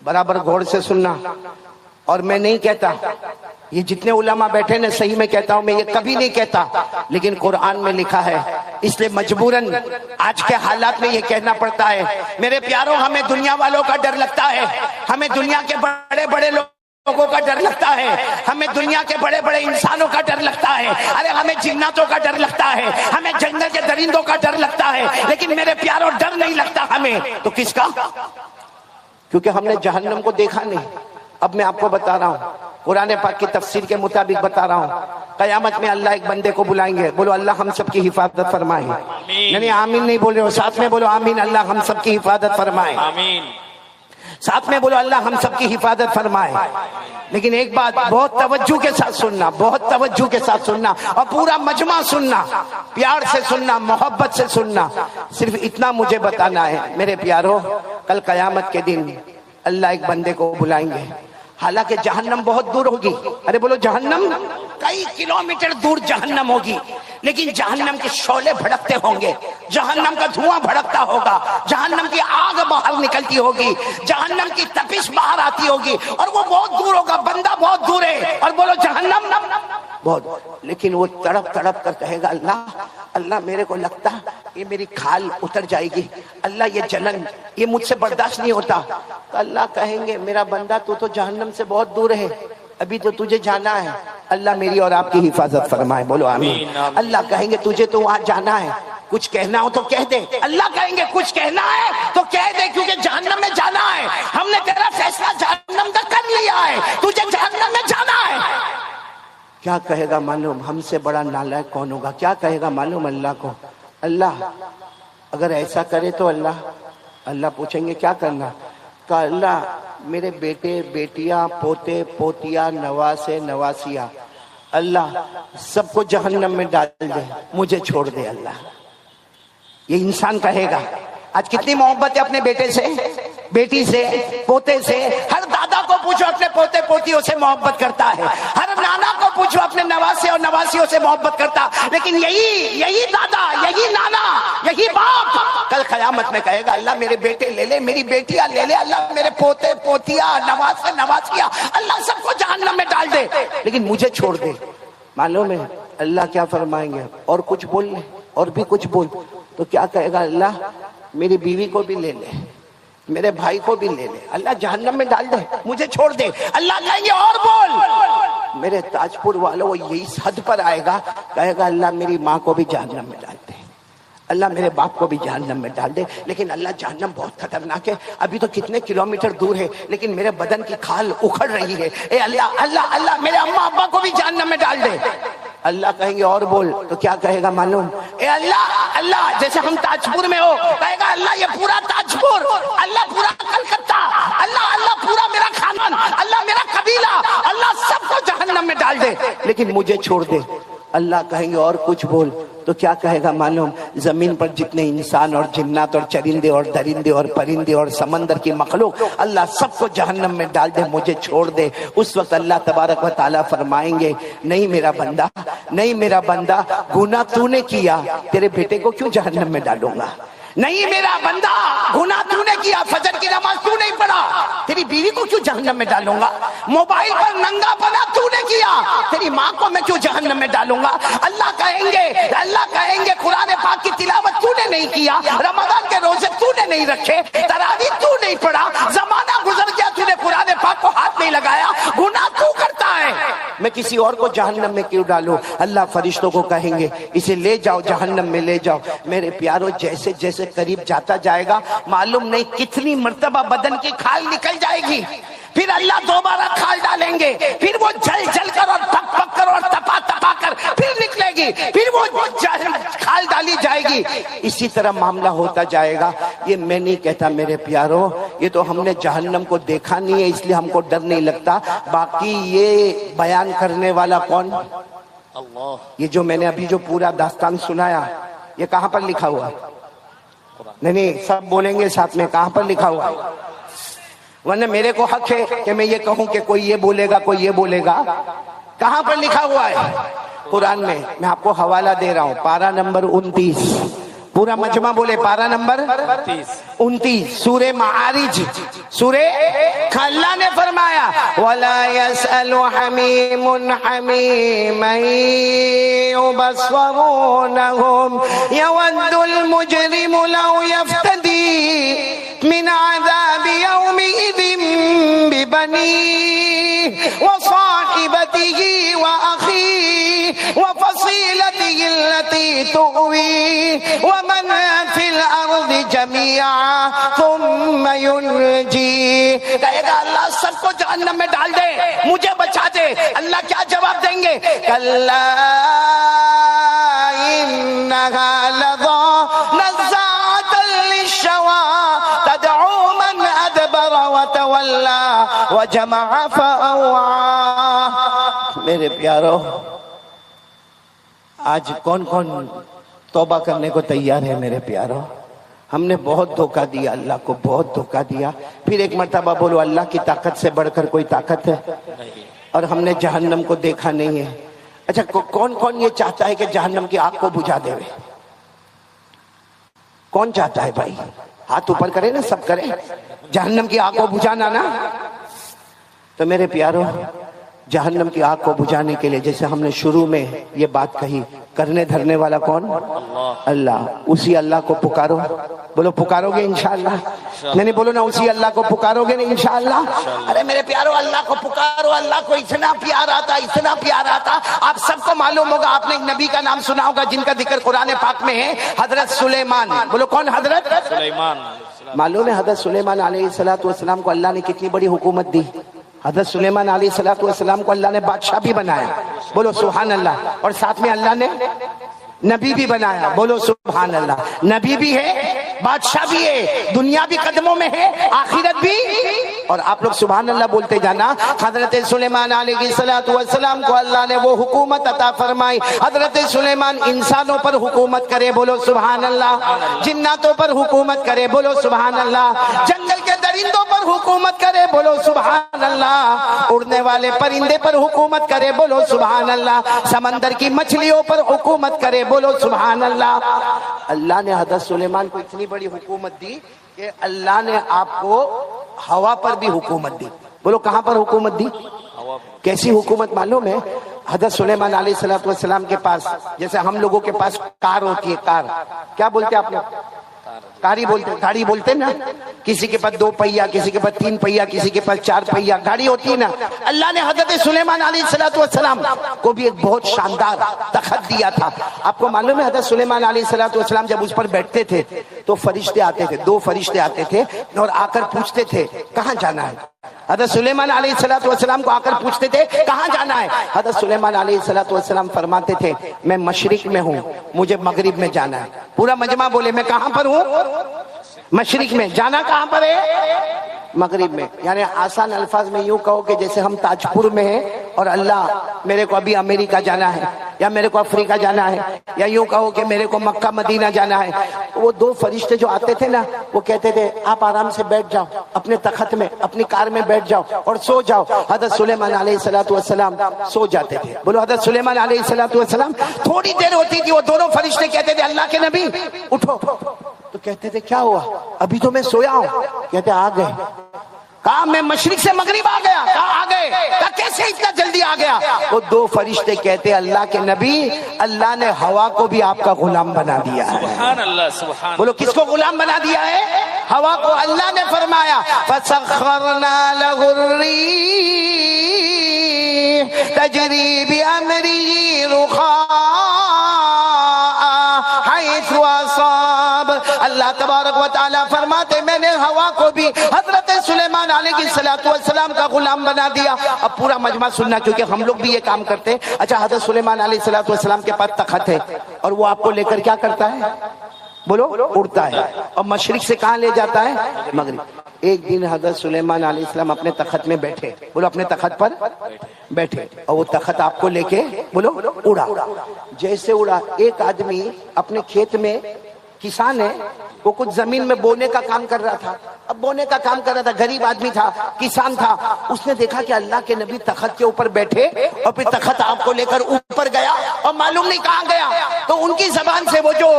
برابر غور سے سننا. اور میں نہیں کہتا، یہ جتنے علماء بیٹھے نا، صحیح میں کہتا ہوں، میں یہ کبھی نہیں کہتا، لیکن قرآن میں لکھا ہے، اس لیے مجبوراً آج کے حالات میں یہ کہنا پڑتا ہے. میرے پیاروں، ہمیں دنیا والوں کا ڈر لگتا ہے، ہمیں دنیا کے بڑے بڑے لوگوں کا ڈر لگتا ہے، ہمیں دنیا کے بڑے بڑے انسانوں کا ڈر لگتا ہے، ارے ہمیں جناتوں کا ڈر لگتا ہے، ہمیں جنگل کے درندوں کا ڈر لگتا ہے، لیکن میرے پیاروں ڈر نہیں لگتا ہمیں. تو کس کا؟ کیونکہ ہم نے جہنم کو دیکھا نہیں. اب میں آپ کو بتا رہا ہوں، قرآن پاک کی تفسیر کے مطابق بتا رہا ہوں، قیامت میں اللہ ایک بندے کو بلائیں گے. بولو اللہ ہم سب کی حفاظت فرمائے. نہیں آمین نہیں بول رہے ہو، ساتھ میں بولو آمین. اللہ ہم سب کی حفاظت فرمائے. ساتھ میں بولو اللہ ہم سب کی حفاظت فرمائے. لیکن ایک بات بہت توجہ کے ساتھ سننا، بہت توجہ کے ساتھ سننا، اور پورا مجمع سننا، پیار سے سننا، محبت سے سننا. صرف اتنا مجھے بتانا ہے میرے پیاروں، کل قیامت کے دن اللہ ایک بندے کو بلائیں گے. حالانکہ جہنم بہت دور ہوگی. ارے بولو جہنم کئی کلومیٹر دور جہنم ہوگی، لیکن جہنم کے شعلے بھڑکتے ہوں گے، جہنم کا دھواں بھڑکتا ہوگا، جہنم کی آگ باہر نکلتی ہوگی، جہنم کی تپش باہر آتی ہوگی، اور وہ بہت دور ہوگا، بندہ بہت دور ہے. اور بولو جہنم بہت، لیکن وہ تڑپ تڑپ کر کہے گا اللہ اللہ میرے کو لگتا یہ میری کھال اتر جائے گی، اللہ یہ جلن یہ مجھ سے برداشت نہیں ہوتا. تو اللہ کہیں گے میرا بندہ تو جہنم سے بہت دور ہے، ابھی تو تجھے جانا ہے. اللہ میری اور آپ کی حفاظت فرمائے. بولو آمین. اللہ کہیں گے تجھے تو وہاں جانا ہے، کچھ کہنا ہو تو کہہ دے. اللہ کہیں گے کچھ کہنا ہے تو کہہ دے، کیونکہ جہنم میں جانا ہے. ہم نے تیرا فیصلہ جہنم تک کر لیا ہے، تجھے جہنم میں جانا ہے. کیا کہے گا معلوم؟ ہم سے بڑا نالائق کون ہوگا؟ کیا کہے گا معلوم اللہ کو؟ اللہ اگر ایسا کرے تو اللہ پوچھیں گے کیا کرنا؟ کہا اللہ میرے بیٹے بیٹیاں پوتے پوتیاں نواسے نواسیاں اللہ سب کو جہنم میں ڈال دے، مجھے چھوڑ دے. اللہ یہ انسان کہے گا. آج کتنی محبت ہے اپنے بیٹے سے، بیٹی سے، پوتے سے. ہر دادا کو پوچھو اپنے پوتے پوتیوں سے محبت کرتا ہے، ہر نانا کو پوچھو اپنے نواسے اور نواسیوں سے محبت کرتا. لیکن یہی دادا، یہی نانا، یہی باپ کل قیامت میں کہے گا اللہ میرے بیٹے لے لے، میری بیٹیاں لے لے، اللہ میرے پوتے پوتیاں نواسے نواسیاں اللہ سب کو جہنم میں ڈال دے، لیکن مجھے چھوڑ دے. معلوم ہے اللہ کیا فرمائیں گے؟ اور کچھ بول لے، اور بھی کچھ بول. تو کیا کہے گا اللہ میری بیوی کو بھی لے لے، میرے بھائی کو بھی لے لے، اللہ جہنم میں ڈال دے، مجھے چھوڑ دے. اللہ کہیں گے اور بول. میرے تاج پور والوں وہ یہی حد پر آئے گا، کہے گا اللہ میری ماں کو بھی جہنم میں ڈال دے، اللہ میرے باپ کو بھی جہنم میں ڈال دے. لیکن اللہ جہنم بہت خطرناک ہے، ابھی تو کتنے کلومیٹر دور ہے، لیکن میرے بدن کی کھال اکھڑ رہی ہے. اے اللہ اللہ اللہ میرے اماں ابا کو بھی جہنم میں ڈال دے. اللہ کہیں گے اور بول. تو کیا کہے گا معلوم؟ اے اللہ اللہ جیسے ہم تاج پور میں ہو، کہے گا اللہ یہ پورا تاج پور، اللہ پورا کلکتہ، اللہ اللہ پورا میرا خاندان، اللہ میرا قبیلہ، اللہ سب کو جہنم میں ڈال دے، لیکن مجھے چھوڑ دے. اللہ کہیں گے اور کچھ بول. تو کیا کہے گا معلوم؟ زمین پر جتنے انسان اور جنات اور چرندے اور درندے اور پرندے اور سمندر کی مخلوق اللہ سب کو جہنم میں ڈال دے، مجھے چھوڑ دے. اس وقت اللہ تبارک و تعالیٰ فرمائیں گے نہیں میرا بندہ، نہیں میرا بندہ، گناہ تو نے کیا، تیرے بیٹے کو کیوں جہنم میں ڈالوں گا؟ نہیں میرا بندہ، گناہ تو نے کیا، فجر کی نماز تو نہیں پڑھا، تیری بیوی کو کیوں جہنم میں ڈالوں گا؟ موبائل پر ننگا پنا تو نے کیا، تیری ماں کو میں کیوں جہنم میں ڈالوں گا؟ اللہ کہیں گے قرآن پاک کی تلاوت تو نے نہیں کیا، رمضان کے روزے تو نے نہیں رکھے، تراویح تو نہیں پڑھا، زمانہ گزر گیا تو نے قرآن پاک کو ہاتھ نہیں لگایا، گناہ تو کرتا ہے، میں کسی اور کو جہنم میں کیوں ڈالوں؟ اللہ فرشتوں کو کہیں گے اسے لے جاؤ جہنم میں لے جاؤ. میرے پیاروں جیسے جیسے قریب جاتا جائے گا معلوم نہیں کتنی مرتبہ بدن کی کھال نکل جائے گی، پھر اللہ دوبارہ کھال ڈالیں گے، پھر وہ جل جل کر اور پک پک کر اور تپا تپا کر پھر نکلے گی، پھر وہ کھال ڈالی جائے گی. اسی طرح معاملہ ہوتا جائے گا. یہ میں نہیں کہتا میرے پیاروں، یہ تو ہم نے جہنم کو دیکھا نہیں ہے اس لیے ہم کو ڈر نہیں لگتا. باقی یہ بیان کرنے والا کون؟ اللہ. یہ جو میں نے ابھی جو پورا داستان سنایا یہ کہاں پر لکھا ہوا؟ نہیں سب بولیں گے ساتھ میں، کہاں پر لکھا ہوا؟ ورنہ میرے کو حق ہے کہ میں یہ کہوں کہ کوئی یہ بولے گا کوئی یہ بولے گا. کہاں پر لکھا ہوا ہے؟ قرآن میں. میں آپ کو حوالہ دے رہا ہوں، پارہ نمبر 29 پورا مجمع بولے پارہ نمبر 29 سورہ معارج سورہ اللہ نے فرمایا وَلَا يَسْأَلُ حَمِيمٌ حَمِيمًا يُبَصَّرُونَهُمْ يَوَدُّ الْمُجْرِمُ لَوْ يَفْتَدِي مِنْ عَذَابِ يَوْمِئِذٍ بِبَنِيهِ وَصَاحِبَتِهِ وَأَخِيهِ وَفَصِيلَتِهِ الَّتِي تُؤْوِيهِ وَمَنْ فِي الْأَرْضِ جَمِيعًا ثُمَّ يُنْجِيهِ کہے گا اللہ سب کو جہنم میں ڈال دے مجھے بچا دے اللہ کیا جواب دیں گے کَلَّا إِنَّهَا لَظَىٰ نَزَّاعَةً لِلشَّوَىٰ تَدْعُو مَنْ أَدْبَرَ وَتَوَلَّىٰ وَجَمَعَ فَأَوْعَىٰ میرے پیارو آج کون کون توبہ کرنے کو تیار ہے میرے پیارو ہم نے بہت دھوکہ دیا اللہ کو بہت دھوکہ دیا پھر ایک مرتبہ بولو اللہ کی طاقت سے بڑھ کر کوئی طاقت ہے اور ہم نے جہنم کو دیکھا نہیں ہے اچھا کون کون یہ چاہتا ہے کہ جہنم کی آگ کو بجھا دے کون چاہتا ہے بھائی ہاتھ اوپر کرے نا سب کرے جہنم کی آگ کو بجھانا نا تو میرے پیارو جہنم کی آگ کو بجھانے کے لیے جیسے ہم نے شروع میں یہ بات کہی کرنے دھرنے والا کون اللہ اسی اللہ کو پکارو بولو پکارو گے انشاءاللہ نہیں بولو نا اسی اللہ کو پکارو گے نا انشاءاللہ ارے میرے پیارو اللہ کو پکارو اللہ کو اتنا پیارا تھا آپ سب کو معلوم ہوگا آپ نے ایک نبی کا نام سنا ہوگا جن کا ذکر قرآن پاک میں ہے حضرت سلیمان بولو کون حضرت سلیمان معلوم ہے حضرت سلیمان علیہ السلام کو اللہ نے کتنی بڑی حکومت دی حضرت سلیمان علیہ السلام کو اللہ نے بادشاہ بھی بنایا بولو سبحان اللہ اور ساتھ میں اللہ نے نبی بھی بنایا بولو سبحان اللہ نبی بھی ہے بادشاہ بھی ہے دنیا بھی قدموں میں ہے آخرت بھی اور آپ لوگ سبحان اللہ بولتے جانا حضرت سلیمان علیہ السلام کو اللہ نے وہ حکومت عطا فرمائی حضرت سلیمان انسانوں پر حکومت کرے بولو سبحان اللہ جناتوں پر حکومت کرے بولو سبحان اللہ جنگل کے درندوں پر حکومت کرے بولو سبحان اللہ اڑنے والے پرندے پر حکومت کرے بولو سبحان اللہ سمندر کی مچھلیوں پر حکومت کرے بولو سبحان اللہ اللہ نے حضرت سلیمان کو اتنی بڑی حکومت دی کہ اللہ نے آپ کو ہوا پر بھی حکومت دی بولو کہاں پر حکومت دی کیسی حکومت معلوم ہے حضرت سلیمان علیہ السلام کے پاس جیسے ہم لوگوں کے پاس کار ہوتی ہے کار کیا بولتے ہیں آپ لوگ گاڑی بولتے نا کسی کے پاس 2 پہیا کسی کے پاس 3 پہیا کسی کے پاس 4 پہیا گاڑی ہوتی ہے نا اللہ نے حضرت سلیمان علیہ السلام کو بھی ایک بہت شاندار تخت دیا تھا آپ کو معلوم ہے حضرت سلیمان علیہ السلام جب اس پر بیٹھتے تھے تو فرشتے آتے تھے 2 فرشتے آتے تھے اور آ کر پوچھتے تھے کہاں جانا ہے حضرت سلیمان علیہ السلام کو آ کر پوچھتے تھے کہاں جانا ہے حضرت سلیمان علیہ السلام فرماتے تھے میں مشرق میں ہوں مجھے مغرب میں جانا ہے پورا مجمع بولے میں کہاں پر ہوں مشرق میں جانا کہاں پر ہے مغرب میں یعنی آسان الفاظ میں یوں کہو کہ جیسے ہم تاج پور میں ہیں اور اللہ میرے کو ابھی امریکہ جانا ہے یا میرے کو افریقہ جانا ہے یا یوں کہو کہ میرے کو مکہ مدینہ جانا ہے وہ 2 فرشتے جو آتے تھے نا وہ کہتے تھے آپ آرام سے بیٹھ جاؤ اپنے تخت میں اپنی کار میں بیٹھ جاؤ اور سو جاؤ حضرت سلیمان علیہ السلام سو جاتے تھے بولو حضرت سلیمان علیہ السلام تھوڑی دیر ہوتی تھی وہ دونوں فرشتے کہتے تھے اللہ کے نبی اٹھو تو کہتے تھے کیا ہوا ابھی تو میں سویا ہوں کہتے آ گئے کہا میں مشرق سے مغرب آ گیا کہا آ گئے کہا کیسے اتنا جلدی آ گیا وہ 2 فرشتے کہتے اللہ کے نبی اللہ نے ہوا کو بھی آپ کا غلام بنا دیا ہے سبحان اللہ سبحان بولو کس کو غلام بنا دیا ہے ہوا کو اللہ نے فرمایا فسخرنا له الريح تجري بأمره رخاء حيث أصاب اللہ تبارک و تعالی فرماتے میں نے ہوا کو بھی حضرت سلیمان علیہ السلام کا غلام بنا دیا اب پورا مجمع سننا کیونکہ ہم لوگ بھی یہ کام کرتے اچھا حضرت سلیمان علیہ السلام کے پاس تخت ہے اور وہ آپ کو لے کر کیا کرتا ہے بولو اڑتا ہے اور مشرق سے کہاں لے جاتا ہے مغرب ایک دن حضرت سلیمان علیہ السلام اپنے تخت میں بیٹھے بولو اپنے تخت پر بیٹھے اور وہ تخت آپ کو لے کے بولو اڑا جیسے اڑا ایک آدمی اپنے کھیت میں کسان ہے, وہ کچھ زمین میں بونے کا کام کر رہا تھا. اب بونے کا کام کر رہا تھا, غریب آدمی تھا, کسان تھا. اس نے دیکھا کہ اللہ کے نبی تخت کے اوپر بیٹھے اور پھر تخت آپ کو لے کر اوپر گیا اور معلوم نہیں کہاں گیا. تو ان کی زبان سے, وہ جو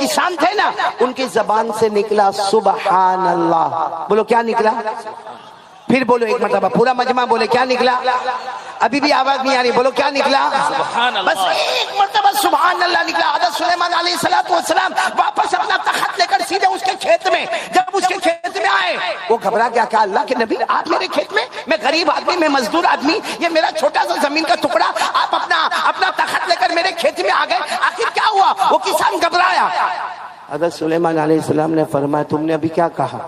کسان تھے نا, ان کی زبان سے نکلا سبحان اللہ. بولو کیا نکلا؟ پھر بولو ایک مرتبہ, پورا مجمع بولے کیا نکلا. ابھی بھی آواز نہیں آ رہی, بولو کیا نکلا. بس ایک مرتبہ سبحان اللہ نکلا. حضرت سلیمان علیہ السلام واپس اپنا تخت لے کر سیدھے اس کے کھیت میں, جب اس کے کھیت میں آئے وہ گھبرا گیا. کیا اللہ کے نبی آپ میرے کھیت میں غریب آدمی, میں مزدور آدمی, یہ میرا چھوٹا سا زمین کا ٹکڑا, آپ اپنا تخت لے کر میرے کھیت میں آ گئے, آخر کیا ہوا؟ وہ کسان گھبرایا. حضرت سلیمان علیہ السلام نے فرمایا تم نے ابھی کیا کہا؟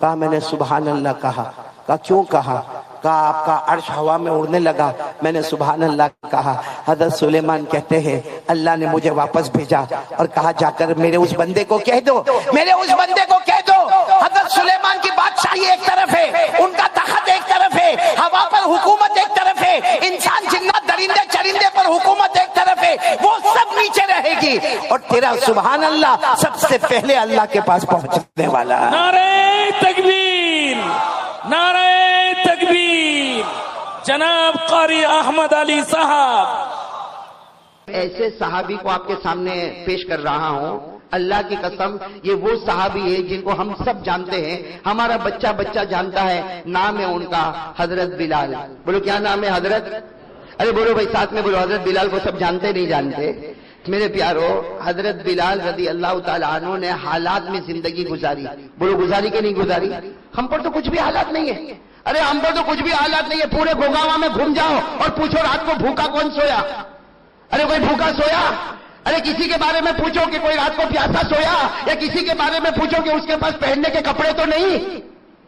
کہا میں نے سبحان اللہ کہا. کہا کیوں کہا؟ کہا آپ کا عرش ہوا میں اڑنے لگا, میں نے سبحان اللہ کہا. حضرت سلیمان کہتے ہیں اللہ نے مجھے واپس بھیجا اور کہا جا کر میرے اس بندے کو کہہ دو, میرے اس بندے کو کہہ دو. حضرت سلیمان کی بادشاہی ایک طرف ہے, ان کا تخت ایک طرف ہے, ہوا پر حکومت ایک طرف ہے, انسان جنات درندے چرندے پر حکومت ایک طرف ہے, وہ سب نیچے رہے گی, اور تیرا سبحان اللہ سب سے پہلے اللہ کے پاس پہنچنے والا. نعرہ تکبیر, نعرہ تکبیر. جناب قاری احمد علی صاحب. ایسے صحابی کو آپ کے سامنے پیش کر رہا ہوں, اللہ کی قسم یہ وہ صحابی ہے جن کو ہم سب جانتے ہیں, ہمارا بچہ جانتا ہے. نام ہے ان کا حضرت بلال. بولو کیا نام ہے حضرت؟ ارے بولو بھائی ساتھ میں بولو. حضرت بلال کو سب جانتے نہیں جانتے؟ میرے پیارو, حضرت بلال رضی اللہ تعالیٰ عنہ نے حالات میں زندگی گزاری. بولو گزاری کہ نہیں گزاری؟ ہم پر تو کچھ بھی حالات نہیں ہے. ارے ہم پر تو کچھ بھی حالات نہیں ہے. پورے گوگاوا میں گھوم جاؤ اور پوچھو رات کو بھوکا کون سویا؟ ارے کوئی بھوکا سویا؟ ارے کسی کے بارے میں پوچھو کہ کوئی رات کو پیاسا سویا, یا کسی کے بارے میں پوچھو کہ اس کے پاس پہننے کے کپڑے تو نہیں؟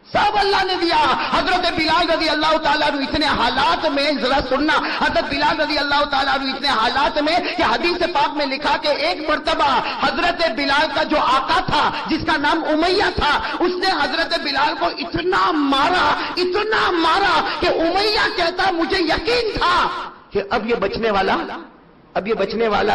سب اللہ نے دیا. حضرت بلال رضی اللہ تعالیٰ عنہ اتنے حالات میں, ذرا سننا, حضرت بلال رضی اللہ تعالیٰ عنہ اتنے حالات میں کہ حدیث پاک میں لکھا کہ ایک مرتبہ حضرت بلال کا جو آقا تھا جس کا نام امیہ تھا, اس نے حضرت بلال کو اتنا مارا کہ امیہ کہتا مجھے یقین تھا کہ اب یہ بچنے والا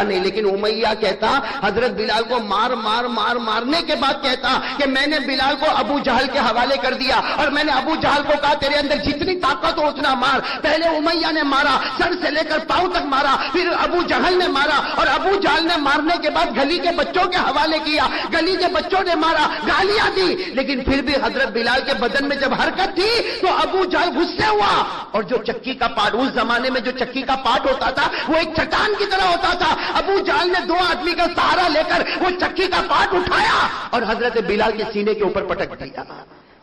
نہیں. لیکن امیہ کہتا حضرت بلال کو مارنے کے بعد کہتا کہ میں نے بلال کو ابو جہل کے حوالے کر دیا, اور میں نے ابو جہل کو کہا تیرے اندر جتنی طاقت ہو اتنا مار. پہلے امیہ نے مارا, سر سے لے کر پاؤں تک مارا, پھر ابو جہل نے مارا, اور ابو جہل نے مارنے کے بعد گلی کے بچوں کے حوالے کیا, گلی کے بچوں نے مارا, گالیاں دی. لیکن پھر بھی حضرت بلال کے بدن میں جب حرکت تھی تو ابو جہل غصے ہوا, اور جو چکی کا پاٹ, اس زمانے میں جو چکی کا پاٹ ہوتا تھا وہ ایک چٹان کی طرح ہوتا تھا. ابو جہل نے 2 آدمی کا سہارا لے کر وہ چکی کا پاٹ اٹھایا اور حضرت بلال کے سینے کے اوپر پٹک دیا.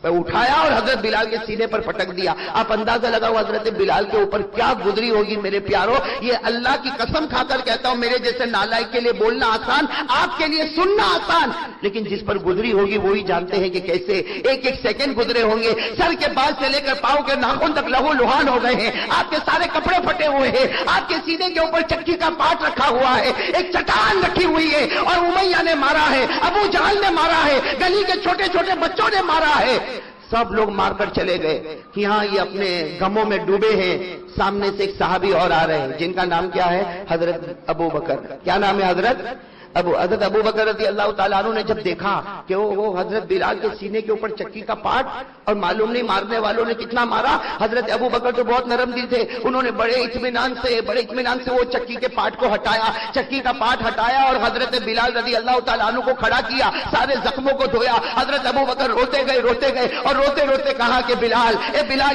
اٹھایا اور حضرت بلال کے سینے پر پٹک دیا. آپ اندازہ لگاؤ حضرت بلال کے اوپر کیا گزری ہوگی. میرے پیارو, یہ اللہ کی قسم کھا کر کہتا ہوں, میرے جیسے نالائق کے لیے بولنا آسان, آپ کے لیے سننا آسان, لیکن جس پر گزری ہوگی وہی جانتے ہیں کہ کیسے ایک سیکنڈ گزرے ہوں گے. سر کے بال سے لے کر پاؤں کے ناخن تک لہو لہان ہو گئے ہیں, آپ کے سارے کپڑے پھٹے ہوئے ہیں, آپ کے سینے کے اوپر چکی کا پاٹ رکھا ہوا ہے, ایک چٹان رکھی ہوئی ہے, اور امیہ نے مارا ہے, ابو جہل نے مارا ہے, گلی کے چھوٹے چھوٹے بچوں نے مارا ہے. سب لوگ مار کر چلے گئے کہ ہاں یہ اپنے غموں میں ڈوبے ہیں. سامنے سے ایک صحابی اور آ رہے ہیں جن کا نام کیا ہے؟ حضرت ابو بکر. کیا نام ہے حضرت ابو بکر رضی اللہ تعالیٰ عنہ نے جب دیکھا کہ وہ حضرت بلال کے سینے کے اوپر چکی کا پاٹ, اور معلوم نہیں مارنے والوں نے کتنا مارا. حضرت ابو بکر تو بہت نرم دل تھے, انہوں نے بڑے اطمینان سے وہ چکی کے پاٹ کو ہٹایا, چکی کا پاٹ ہٹایا, اور حضرت بلال رضی اللہ تعالیٰ عنہ کو کھڑا کیا, سارے زخموں کو دھویا. حضرت ابو بکر روتے گئے اور روتے کہا کہ بلال,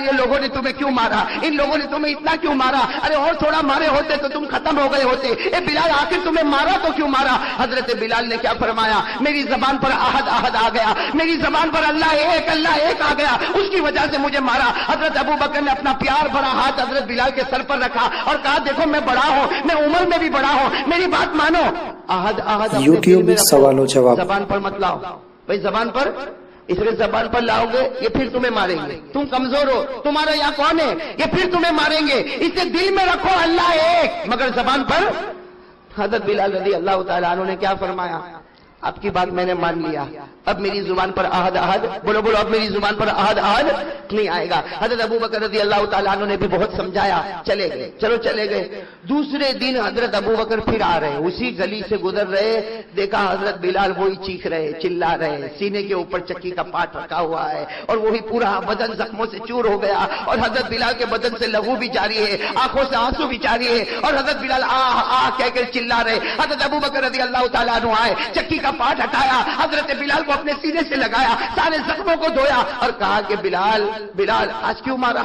یہ لوگوں نے تمہیں کیوں مارا, ان لوگوں نے تمہیں اتنا کیوں مارا, ارے اور تھوڑا مارے ہوتے تو تم ختم ہو گئے ہوتے. بلال آخر تمہیں مارا تو کیوں مارا؟ حضرت بلال نے کیا فرمایا, میری زبان پر احد آ گیا, میری زبان پر اللہ ایک آ گیا, اس کی وجہ سے مجھے مارا. حضرت ابو بکر نے اپنا پیار بھرا ہاتھ حضرت بلال کے سر پر رکھا اور کہا دیکھو میں بڑا ہوں, میں عمر میں بھی بڑا ہوں, میری بات مانو. احد یوٹیوب میں سوال و جواب. زبان پر مت لاؤ بھائی, زبان پر, اس لیے زبان پر لاؤ گے یہ پھر تمہیں ماریں گے. تم کمزور ہو, تمہارا یہاں کون ہے, یہ پھر تمہیں ماریں گے. اسے دل میں رکھو اللہ ایک, مگر زبان پر. حضرت بلال رضی اللہ تعالیٰ عنہ نے کیا فرمایا, آپ کی بات میں نے مان لیا, اب میری زبان پر احد احد، بولو بولو، اب میری زبان پر احد احد نہیں آئے گا۔ حضرت ابو بکر رضی اللہ تعالیٰ عنہ نے بھی بہت سمجھایا، چلے گئے، چلو چلے گئے۔ دوسرے دن حضرت ابو بکر پھر آ رہے، اسی گلی سے گزر رہے، دیکھا حضرت بلال وہی چیخ رہے، چلا رہے، سینے کے اوپر چکی کا پاٹ رکھا ہوا ہے اور وہی پورا بدن زخموں سے چور ہو گیا، اور حضرت بلال کے بدن سے لہو بھی جاری ہے، آنکھوں سے آنسو بھی جاری ہے، اور حضرت بلال کہہ کر چلا رہے۔ حضرت ابو بکر رضی اللہ تعالیٰ عنہ آئے، چکی کا پاٹ ہٹایا، حضرت بلال کو اپنے سینے سے لگایا، سارے زخموں کو دھویا اور کہا کہ بلال بلال آج کیوں مارا،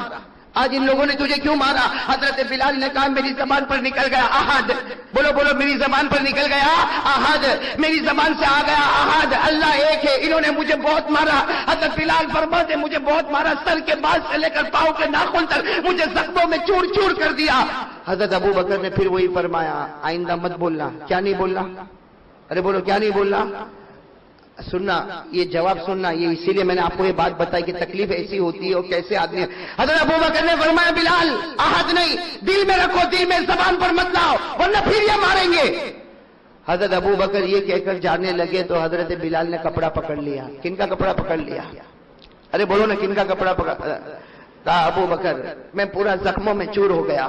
آج ان لوگوں نے تجھے کیوں مارا؟ حضرت بلال نے کہا میری زبان پر نکل گیا احد، بولو بولو، میری زبان پر نکل گیا احد، میری زبان سے آ گیا احد، اللہ ایک ہے، انہوں نے مجھے بہت مارا۔ حضرت بلال فرماتے مجھے بہت مارا، سر کے بال سے لے کر پاؤں کے ناخن تک مجھے زخموں میں چور چور کر دیا۔ حضرت ابو بکر نے پھر وہی فرمایا آئندہ مت بولنا۔ کیا نہیں بولنا؟ ارے بولو کیا نہیں بولنا؟ سننا، یہ جواب سننا، یہ اسی لیے میں نے آپ کو یہ بات بتائی کہ تکلیف ایسی ہوتی ہے اور کیسے آدمی۔ حضرت ابو بکر نے فرمایا بلال احد نہیں، دل میں رکھو، دل میں، زبان پر مت لاؤ ورنہ پھر یہ ماریں گے۔ حضرت ابو بکر یہ کہہ کر جانے لگے تو حضرت بلال نے کپڑا پکڑ لیا۔ کن کا کپڑا پکڑ لیا؟ ارے بولو نا، کن کا کپڑا پکڑ؟ کہا ابو بکر میں پورا زخموں میں چور ہو گیا،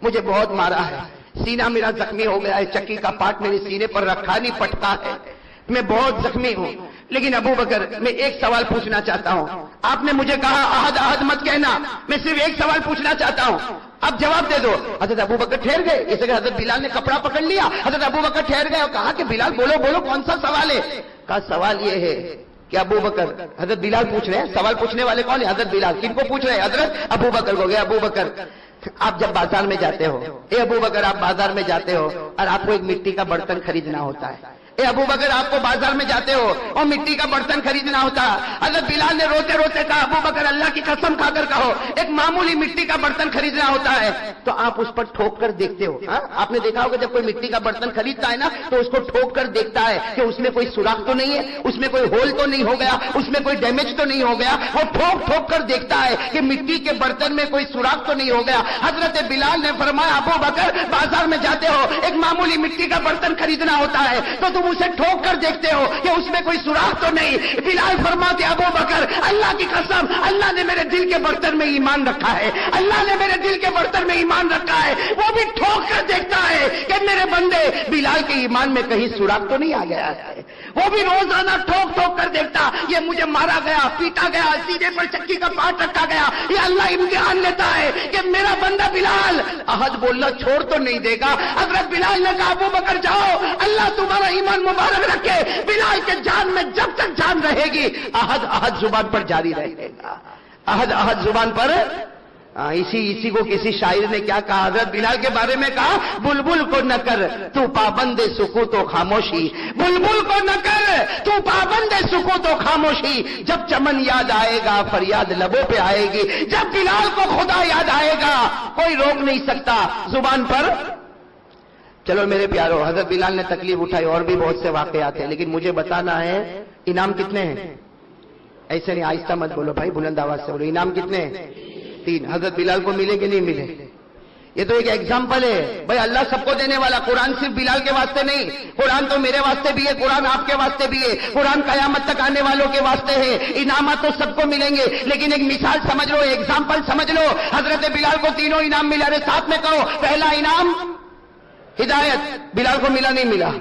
مجھے بہت مارا ہے، سینہ میرا زخمی ہو گیا ہے، چکی کا پاٹ میرے سینے پر رکھا نہیں پٹتا ہے، میں بہت زخمی ہوں۔ لیکن ابو بکر میں ایک سوال پوچھنا چاہتا ہوں، آپ نے مجھے کہا احد احد مت کہنا، میں صرف ایک سوال پوچھنا چاہتا ہوں، اب جواب دے دو۔ حضرت ابو بکر ٹھہر گئے، اس لیے حضرت بلال نے کپڑا پکڑ لیا، حضرت ابو بکر ٹھہر گئے اور کہا کہ بلال بولو بولو کون سا سوال ہے؟ کہا سوال یہ ہے کہ ابو بکر، حضرت بلال پوچھ رہے ہیں، سوال پوچھنے والے کون ہیں؟ حضرت بلال۔ کن کو پوچھ رہے ہیں؟ حضرت ابو بکر کو۔ گیا ابو بکر آپ جب بازار میں جاتے ہو، اے ابو بکر آپ بازار میں جاتے ہو اور آپ کو ایک مٹی کا برتن خریدنا ہوتا ہے، اے ابو بکر آپ کو بازار میں جاتے ہو اور مٹی کا برتن خریدنا ہوتا ہے۔ حضرت بلال نے روتے روتے کہا ابو بکر اللہ کی قسم کھا کر کہو ایک معمولی مٹی کا برتن خریدنا ہوتا ہے تو آپ اس پر ٹھوک کر دیکھتے ہو۔ آپ نے دیکھا ہوگا جب کوئی مٹی کا برتن خریدتا ہے نا تو اس کو ٹھوک کر دیکھتا ہے کہ اس میں کوئی سوراخ تو نہیں ہے، اس میں کوئی ہول تو نہیں ہو گیا، اس میں کوئی ڈیمیج تو نہیں ہو گیا، وہ ٹھوک ٹھوک کر دیکھتا ہے کہ مٹی کے برتن میں کوئی سوراخ تو نہیں ہو گیا۔ حضرت بلال نے فرمایا ابو بکر بازار میں جاتے ہو، ایک معمولی مٹی کا برتن خریدنا ہوتا ہے تو تم اسے ٹھوک کر دیکھتے ہو کہ اس میں کوئی سوراخ تو نہیں۔ بلال فرماتے ابو بکر اللہ کی قسم اللہ نے میرے دل کے برتن میں ایمان رکھا ہے، اللہ نے میرے دل کے برتن میں ایمان رکھا ہے، وہ بھی ٹھوک کر دیکھتا ہے کہ میرے بندے بلال کے ایمان میں کہیں سوراخ تو نہیں آ گیا ہے، وہ بھی روزانہ ٹھوک ٹھوک کر دیکھتا، یہ مجھے مارا گیا، پیٹا گیا، سینے پر چکی کا پاٹ رکھا گیا، یہ اللہ امتحان لیتا ہے کہ میرا بندہ بلال احد بولنا چھوڑ تو نہیں دے گا۔ حضرت بلال نے کہا ابو بکر جاؤ، اللہ تمہارا ایمان مبارک رکھے، بلال کے جان میں جب تک جان رہے گی احد احد زبان پر جاری رہے گا، احد احد زبان پر۔ اسی کو کسی شاعر نے کیا کہا، حضرت بلال کے بارے میں کہا بلبل کو نہ کر تو پابند سکوت و خاموشی، بلبل کو نہ کر تو پابند سکوت و خاموشی، جب چمن یاد آئے گا فریاد لبوں پہ آئے گی، جب بلال کو خدا یاد آئے گا کوئی روک نہیں سکتا زبان پر۔ چلو میرے پیارو، حضرت بلال نے تکلیف اٹھائی، اور بھی بہت سے واقعات ہیں، لیکن مجھے بتانا ہے انعام کتنے ہیں؟ ایسے نہیں، آہستہ مت بولو بھائی، بلند آواز سے بولو، انعام کتنے ہیں؟ 3۔ حضرت بلال کو ملے کہ نہیں ملے؟ یہ تو ایک ایگزامپل ہے بھائی، اللہ سب کو دینے والا۔ قرآن صرف بلال کے واسطے نہیں، قرآن تو میرے واسطے بھی ہے، قرآن آپ کے واسطے بھی ہے، قرآن قیامت تک آنے والوں کے واسطے ہے۔ انعامات تو سب کو ملیں گے، لیکن ایک مثال سمجھ لو، ایگزامپل سمجھ لو۔ حضرت بلال کو تینوں انعام ملا، ارے ساتھ میں کہو، پہلا انعام ہدایت، بلال کو ملا نہیں ملا؟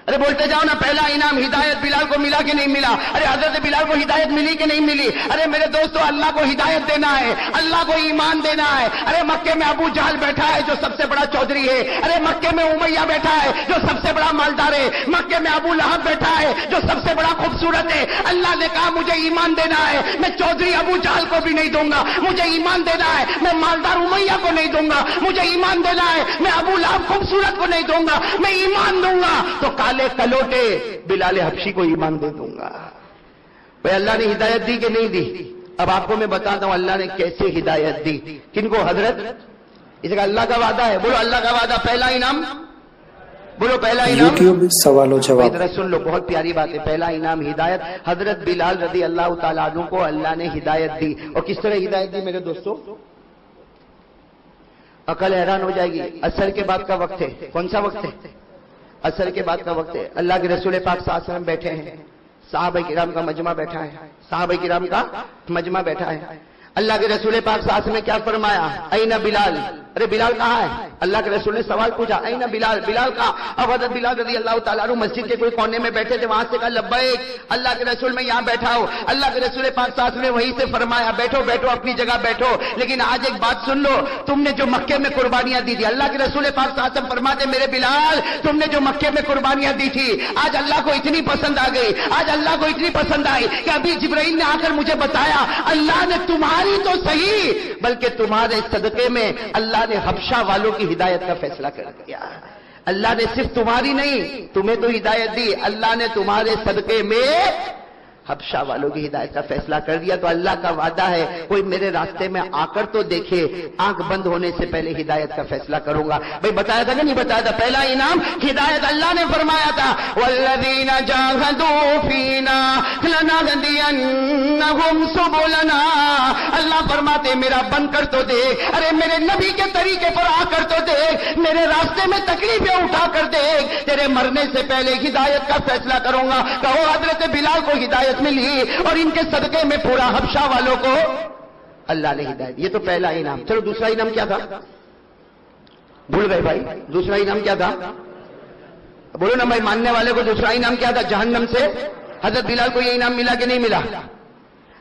ارے بولتے جاؤ نا، پہلا انعام ہدایت، بلال کو ملا کہ نہیں ملا؟ ارے حضرت بلال کو ہدایت ملی کہ نہیں ملی؟ ارے میرے دوستو، اللہ کو ہدایت دینا ہے، اللہ کو ایمان دینا ہے۔ ارے مکے میں ابو جہل بیٹھا ہے جو سب سے بڑا چودھری ہے، ارے مکے میں امیہ بیٹھا ہے جو سب سے بڑا مالدار ہے، مکے میں ابو لہب بیٹھا ہے جو سب سے بڑا خوبصورت ہے۔ اللہ نے کہا مجھے ایمان دینا ہے، میں چودھری ابو جہل کو بھی نہیں دوں گا، مجھے ایمان دینا ہے، میں مالدار امیہ کو نہیں دوں گا، مجھے ایمان دینا ہے، میں ابو لہب خوبصورت کو نہیں دوں گا، میں ایمان دوں گا تو کلوٹے بلال حبشی کو ایمان دے دوں گا۔ بھائی اللہ نے ہدایت دی کہ نہیں دی؟ اب آپ کو میں بتاتا ہوں اللہ نے کیسے ہدایت دی۔ کن کو؟ حضرت، اس کا اللہ کا وعدہ ہے، بولو اللہ کا وعدہ، پہلا انعام بولو، پہلا انعام یوٹیوب سوال و جواب۔ ذرا سن لو، بہت پیاری بات ہے، پہلا انعام ہدایت۔ حضرت بلال رضی اللہ تعالیٰ عنہ کو اللہ نے ہدایت دی، اور کس طرح ہدایت دی میرے دوستو؟ عقل حیران ہو جائے گی۔ عصر کے بعد کا وقت ہے، کون سا وقت ہے؟ عصر کے بعد کا وقت ہے، اللہ کے رسول پاک صلی اللہ علیہ وسلم بیٹھے ہیں، صحابہ کرام کا مجمع بیٹھا ہے، صحابہ کرام کا مجمع بیٹھا ہے. اللہ کے رسول پاک صلی اللہ علیہ وسلم نے کیا فرمایا؟ این بلال، ارے بلال کہاں ہے؟ اللہ کے رسول نے سوال پوچھا، این بلال، بلال کہاں؟ اب حضرت بلال رضی اللہ تعالیٰ عنہ مسجد کے کوئی کونے میں بیٹھے تھے، وہاں سے کہا لبیک اللہ کے رسول میں یہاں بیٹھا ہوں. اللہ کے رسول پاک صلی اللہ علیہ وسلم نے وہیں سے فرمایا بیٹھو بیٹھو اپنی جگہ بیٹھو، لیکن آج ایک بات سن لو، تم نے جو مکے میں قربانیاں دی تھی، اللہ کے رسول پاک صلی اللہ علیہ وسلم فرماتے میرے بلال تم نے جو مکے میں قربانیاں دی تھی آج اللہ کو اتنی پسند آ گئی، آج اللہ کو اتنی پسند آئی کہ ابھی جبرائیل نے آ کر مجھے بتایا اللہ نے تمہاری تو صحیح بلکہ تمہارے صدقے میں اللہ نے حبشہ والوں کی ہدایت کا فیصلہ کر دیا. اللہ نے صرف تمہاری نہیں تمہیں تو ہدایت دی، اللہ نے تمہارے صدقے میں حبشہ والوں کی ہدایت کا فیصلہ کر دیا. تو اللہ کا وعدہ ہے کوئی میرے راستے میں آ کر تو دیکھے، آنکھ بند ہونے سے پہلے ہدایت کا فیصلہ کروں گا. بھائی بتایا تھا کہ نہیں بتایا تھا؟ پہلا انعام ہدایت اللہ نے فرمایا تھا والذین جاہدوا فینا لنہدینہم سبلنا. اللہ فرماتے میرا بن کر تو دیکھ، ارے میرے نبی کے طریقے پر آ کر تو دیکھ، میرے راستے میں تکلیفیں اٹھا کر دیکھ، تیرے مرنے سے پہلے ہدایت کا فیصلہ کروں گا. کہو حضرت بلال کو ہدایت ملی اور ان کے صدقے میں پورا حبشہ والوں کو اللہ نے ہدایت. یہ تو پہلا انعام. چلو دوسرا انعام کیا تھا؟ بھول گئے بھائی؟ دوسرا انعام کیا تھا؟ بولو نا بھائی، ماننے والے کو دوسرا انعام کیا تھا؟ جہنم سے حضرت بلال کو یہ انعام ملا کہ نہیں ملا؟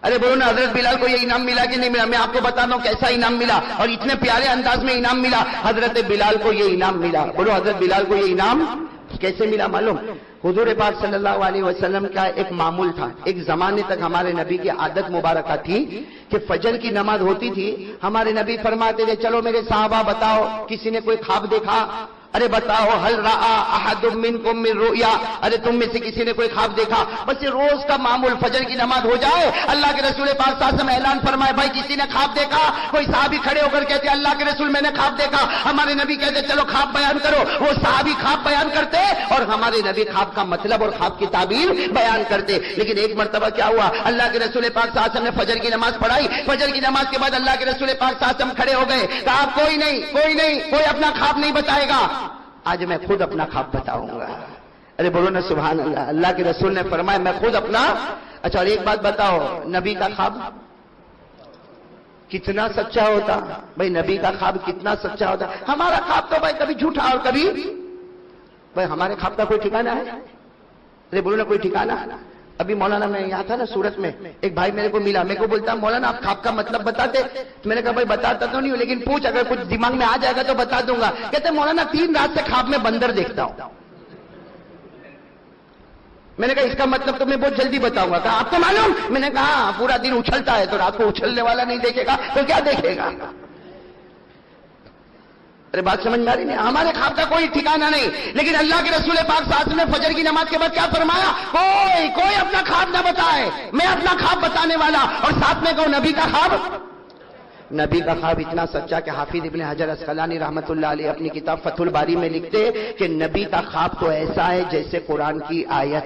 ارے بولو نا حضرت بلال کو یہ انعام ملا کہ نہیں ملا؟ میں آپ کو بتاتا ہوں کیسا انعام ملا اور اتنے پیارے انداز میں انعام ملا. حضرت بلال کو یہ انعام ملا. بولو حضرت بلال کو یہ انعام کیسے ملا معلوم؟ حضور پاک صلی اللہ علیہ وسلم کا ایک معمول تھا، ایک زمانے تک ہمارے نبی کی عادت مبارکہ تھی کہ فجر کی نماز ہوتی تھی، ہمارے نبی فرماتے تھے چلو میرے صحابہ بتاؤ کسی نے کوئی خواب دیکھا؟ ارے بتاؤ حل رأى احد منکم من رؤیا، ارے تم میں سے کسی نے کوئی خواب دیکھا؟ بس یہ روز کا معمول فجر کی نماز ہو جائے اللہ کے رسول پاک صلی اللہ علیہ وسلم اعلان فرمائے بھائی کسی نے خواب دیکھا؟ کوئی صحابی کھڑے ہو کر کہتے اللہ کے رسول میں نے خواب دیکھا. ہمارے نبی کہتے چلو خواب بیان کرو. وہ صحابی خواب بیان کرتے اور ہمارے نبی خواب کا مطلب اور خواب کی تعبیر بیان کرتے. لیکن ایک مرتبہ کیا ہوا، اللہ کے رسول پاک صلی اللہ علیہ وسلم نے فجر کی نماز پڑھائی. فجر کی نماز کے بعد اللہ کے رسول پاک صلی اللہ علیہ وسلم کھڑے ہو گئے، کہا کوئی نہیں کوئی اپنا خواب نہیں بتائے گا، آج میں خود اپنا خواب بتاؤں گا. ارے بولو نا سبحان اللہ. اللہ کے رسول نے فرمایا میں خود اپنا. اچھا اور ایک بات بتاؤ، نبی کا خواب کتنا سچا ہوتا؟ بھائی نبی کا خواب کتنا سچا ہوتا؟ ہمارا خواب تو بھائی کبھی جھوٹا اور کبھی، بھائی ہمارے خواب کا کوئی ٹھکانہ ہے؟ ارے بولو نا کوئی ٹھکانہ. ابھی مولانا میں یہاں تھا نا سورت میں، ایک بھائی میرے کو ملا، میرے کو بولتا مولانا آپ خواب کا مطلب بتاتے؟ میں نے کہا بھائی بتاتا تو نہیں ہوں لیکن پوچھ اگر کچھ دماغ میں آ جائے گا تو بتا دوں گا. کہتے مولانا 3 رات سے خواب میں بندر دیکھتا ہوں. میں نے کہا اس کا مطلب تو میں بہت جلدی بتاؤں گا. کہا آپ کو معلوم؟ میں نے کہا پورا دن اچھلتا ہے تو رات کو اچھلنے والا نہیں دیکھے گا تو کیا دیکھے گا؟ ارے بات سمجھ میں آ رہی نہیں؟ ہمارے خواب کا کوئی ٹھکانہ نہیں. لیکن اللہ کے رسول پاک صلی اللہ علیہ وسلم نے فجر کی نماز کے بعد کیا فرمایا؟ کوئی اپنا خواب نہ بتائے، میں اپنا خواب بتانے والا. اور ساتھ میں کہو نبی کا خواب. نبی کا خواب اتنا سچا کہ حافظ ابن حجر اسقلانی رحمت اللہ علیہ اپنی کتاب فتح الباری میں لکھتے کہ نبی کا خواب تو ایسا ہے جیسے قرآن کی آیت.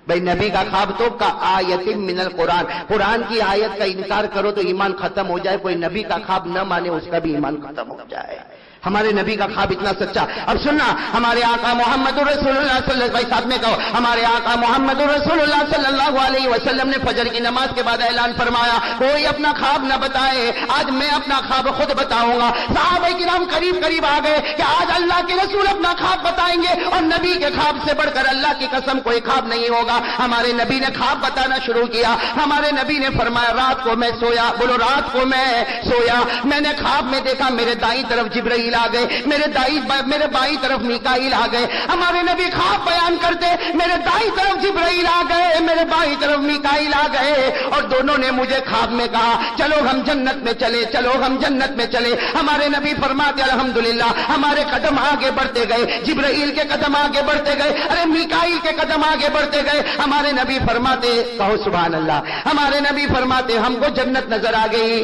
بھائی نبی کا خواب تو کا آیت من القرآن، قرآن کی آیت کا انکار کرو تو ایمان ختم ہو جائے، کوئی نبی کا خواب نہ مانے اس کا بھی ایمان ختم ہو جائے. ہمارے نبی کا خواب اتنا سچا. اب سننا، ہمارے آقا محمد رسول اللہ صلی اللہ علیہ وسلم، ساتھ میں کہو ہمارے آقا محمد رسول اللہ صلی اللہ علیہ وسلم نے فجر کی نماز کے بعد اعلان فرمایا کوئی اپنا خواب نہ بتائے، آج میں اپنا خواب خود بتاؤں گا. صحابہ کرام قریب آ گئے کہ آج اللہ کے رسول اپنا خواب بتائیں گے اور نبی کے خواب سے بڑھ کر اللہ کی قسم کوئی خواب نہیں ہوگا. ہمارے نبی نے خواب بتانا شروع کیا. ہمارے نبی نے فرمایا رات کو میں سویا، بولو رات کو میں سویا، میں نے خواب میں دیکھا میرے دائیں طرف جبرائیل آ گئے، میرے بائیں طرف میکائیل آ گئے. ہمارے نبی خواب بیان کرتے میرے دائیں طرف جبرائیل آ گئے، میرے بائیں طرف میکائیل آ گئے اور دونوں نے مجھے خواب میں کہا چلو ہم جنت میں چلے، چلو ہم جنت میں چلے. ہمارے نبی فرماتے الحمدللہ ہمارے قدم آگے بڑھتے گئے، جبرائیل کے قدم آگے بڑھتے گئے، ارے میکائیل کے قدم آگے بڑھتے گئے. ہمارے نبی فرماتے کہو سبحان اللہ، ہمارے نبی فرماتے ہم کو جنت نظر آ گئی.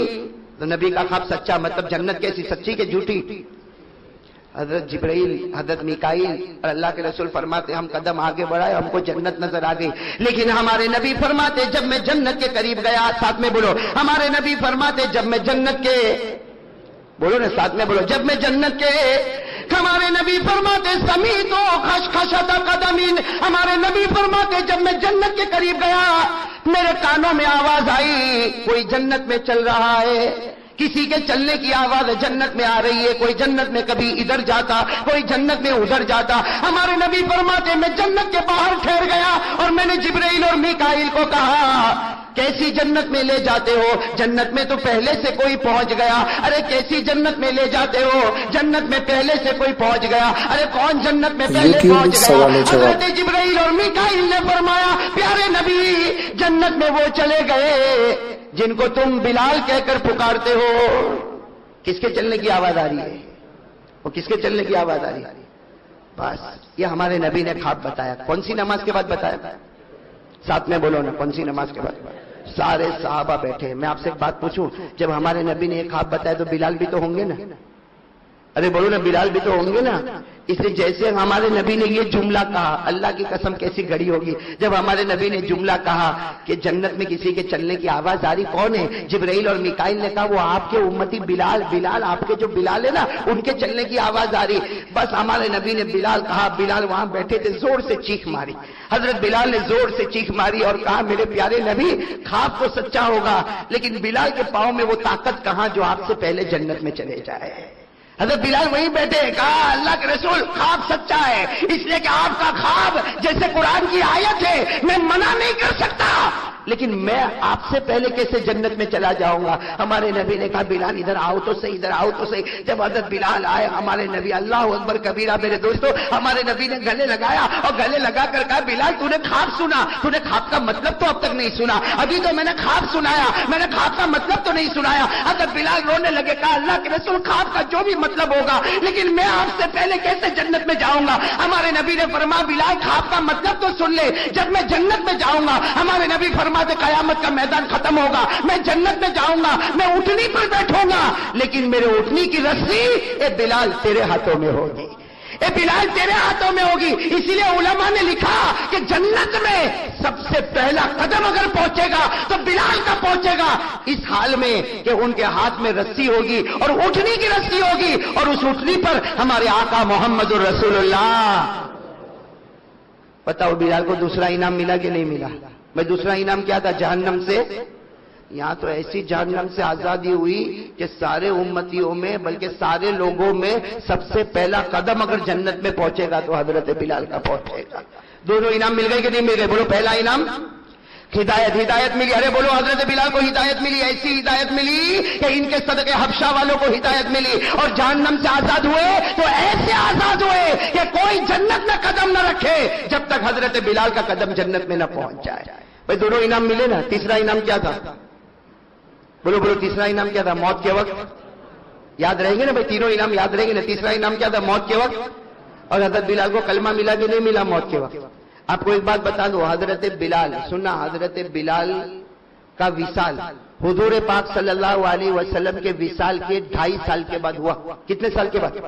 تو نبی کا خواب سچا مطلب جنت کیسی، سچی کہ جھوٹی؟ حضرت جبرائیل، حضرت میکائیل اور اللہ کے رسول فرماتے ہم قدم آگے بڑھائے ہم کو جنت نظر آ گئی. لیکن ہمارے نبی فرماتے جب میں جنت کے قریب گیا، ساتھ میں بولو ہمارے نبی فرماتے جب میں جنت کے، بولو نا ساتھ میں بولو، جب میں جنت کے ہمارے نبی فرماتے سمیتو خشخشۃ قدمین، ہمارے نبی فرماتے جب میں جنت کے قریب گیا میرے کانوں میں آواز آئی کوئی جنت میں چل رہا ہے، کسی کے چلنے کی آواز جنت میں آ رہی ہے، کوئی جنت میں کبھی ادھر جاتا کوئی جنت میں ادھر جاتا۔ ہمارے نبی فرماتے میں جنت کے باہر ٹھہر گیا اور میں نے جبرائیل اور میکائیل کو کہا کیسی جنت میں لے جاتے ہو؟ جنت میں تو پہلے سے کوئی پہنچ گیا۔ ارے کیسی جنت میں لے جاتے ہو؟ جنت میں پہلے سے کوئی پہنچ گیا۔ ارے کون جنت میں پہلے پہنچ گیا؟ حضرت جبرائیل اور میکائیل نے فرمایا پیارے نبی جنت میں وہ چلے گئے جن کو تم بلال کہہ کر پکارتے ہو۔ کس کے چلنے کی آواز آ رہی ہے؟ وہ کس کے چلنے کی آواز آ رہی ہے؟ بس یہ ہمارے نبی نے خواب بتایا۔ کون سی نماز کے بعد بتایا؟ ساتھ میں بولو نا، کون سی نماز کے بعد؟ سارے صحابہ بیٹھے۔ میں آپ سے ایک بات پوچھوں، جب ہمارے نبی نے ایک خواب بتایا تو بلال بھی تو ہوں گے نا؟ ارے بولو نا، بلال بھی تو ہوں گے نا؟ اس لیے جیسے ہمارے نبی نے یہ جملہ کہا، اللہ کی قسم کیسی گھڑی ہوگی جب ہمارے نبی نے جملہ کہا کہ جنت میں کسی کے چلنے کی آواز آ رہی، کون ہے؟ جبرائیل اور میکائیل نے کہا وہ آپ کے امتی بلال، بلال آپ کے جو بلال ہے نا ان کے چلنے کی آواز آ رہی۔ بس ہمارے نبی نے بلال کہا، بلال وہاں بیٹھے تھے، زور سے چیخ ماری۔ حضرت بلال نے زور سے چیخ ماری اور کہا میرے پیارے نبی خواب تو سچا ہوگا لیکن بلال کے پاؤں میں وہ طاقت کہاں جو آپ سے پہلے جنت میں چلے جائے۔ حضرت بلال وہیں بیٹھے، کہا اللہ کے رسول خواب سچا ہے، اس لیے کہ آپ کا خواب جیسے قرآن کی آیت ہے میں منع نہیں کر سکتا لیکن میں آپ سے پہلے کیسے جنت میں چلا جاؤں گا؟ ہمارے نبی نے کہا بلال ادھر آؤ تو صحیح، ادھر آؤ تو صحیح۔ جب حضرت بلال آئے ہمارے نبی، اللہ اکبر کبیرہ میرے دوستو، ہمارے نبی نے گلے لگایا اور گلے لگا کر کہا بلال تو نے خواب سنا، تو نے خواب کا مطلب تو اب تک نہیں سنا، ابھی تو میں نے خواب سنایا، میں نے خواب کا مطلب تو نہیں سنایا۔ حضرت بلال رونے لگے، کہا اللہ کے رسول خواب کا جو بھی مطلب ہوگا لیکن میں آپ سے پہلے کیسے جنت میں جاؤں گا؟ ہمارے نبی نے فرمایا بلال خواب کا مطلب تو سن لے، جب میں جنت میں جاؤں گا ہمارے نبی فرماتے قیامت کا میدان ختم ہوگا، میں جنت میں جاؤں گا، میں اٹھنی پر بیٹھوں گا لیکن میرے اٹھنی کی رسی اے بلال تیرے ہاتھوں میں ہوگی، اے بلال تیرے ہاتھوں میں ہوگی۔ اسی لیے علماء نے لکھا کہ جنت میں سب سے پہلا قدم اگر پہنچے گا تو بلال کا پہنچے گا، اس حال میں کہ ان کے ہاتھ میں رسی ہوگی اور اٹھنی کی رسی ہوگی اور اس اٹھنی پر ہمارے آقا محمد رسول اللہ۔ بتاؤ بلال کو دوسرا انعام ملا کہ نہیں ملا؟ میں دوسرا انعام کیا تھا؟ جہنم سے، یہاں تو ایسی جہنم سے آزادی ہوئی کہ سارے امتیوں میں بلکہ سارے لوگوں میں سب سے پہلا قدم اگر جنت میں پہنچے گا تو حضرت بلال کا پہنچے گا۔ دونوں انعام مل گئے کہ نہیں مل گئے؟ بولو پہلا انعام ہدایت ملی۔ ارے بولو حضرت بلال کو ہدایت ملی، ایسی ہدایت ملی کہ ان کے صدقے حبشہ والوں کو ہدایت ملی اور جہنم سے آزاد ہوئے تو ایسے آزاد ہوئے کہ کوئی جنت میں قدم نہ رکھے جب تک حضرت بلال کا قدم جنت میں نہ پہنچ جائے۔ بھائی دونوں انعام ملے نا؟ تیسرا انعام کیا تھا؟ بولو تیسرا انعام کیا تھا؟ موت کے وقت یاد رہیں گے نا بھائی، تینوں انعام یاد رہیں گے نا؟ تیسرا انعام کیا تھا؟ موت کے وقت۔ اور حضرت بلال کو کلمہ ملا کہ نہیں ملا موت کے وقت؟ آپ کو ایک بات بتا دو، حضرت بلال سننا، حضرت بلال کا وصال حضور پاک صلی اللہ علیہ وسلم کے وصال کے 2.5 سال کے بعد ہوا۔ کتنے سال کے بعد؟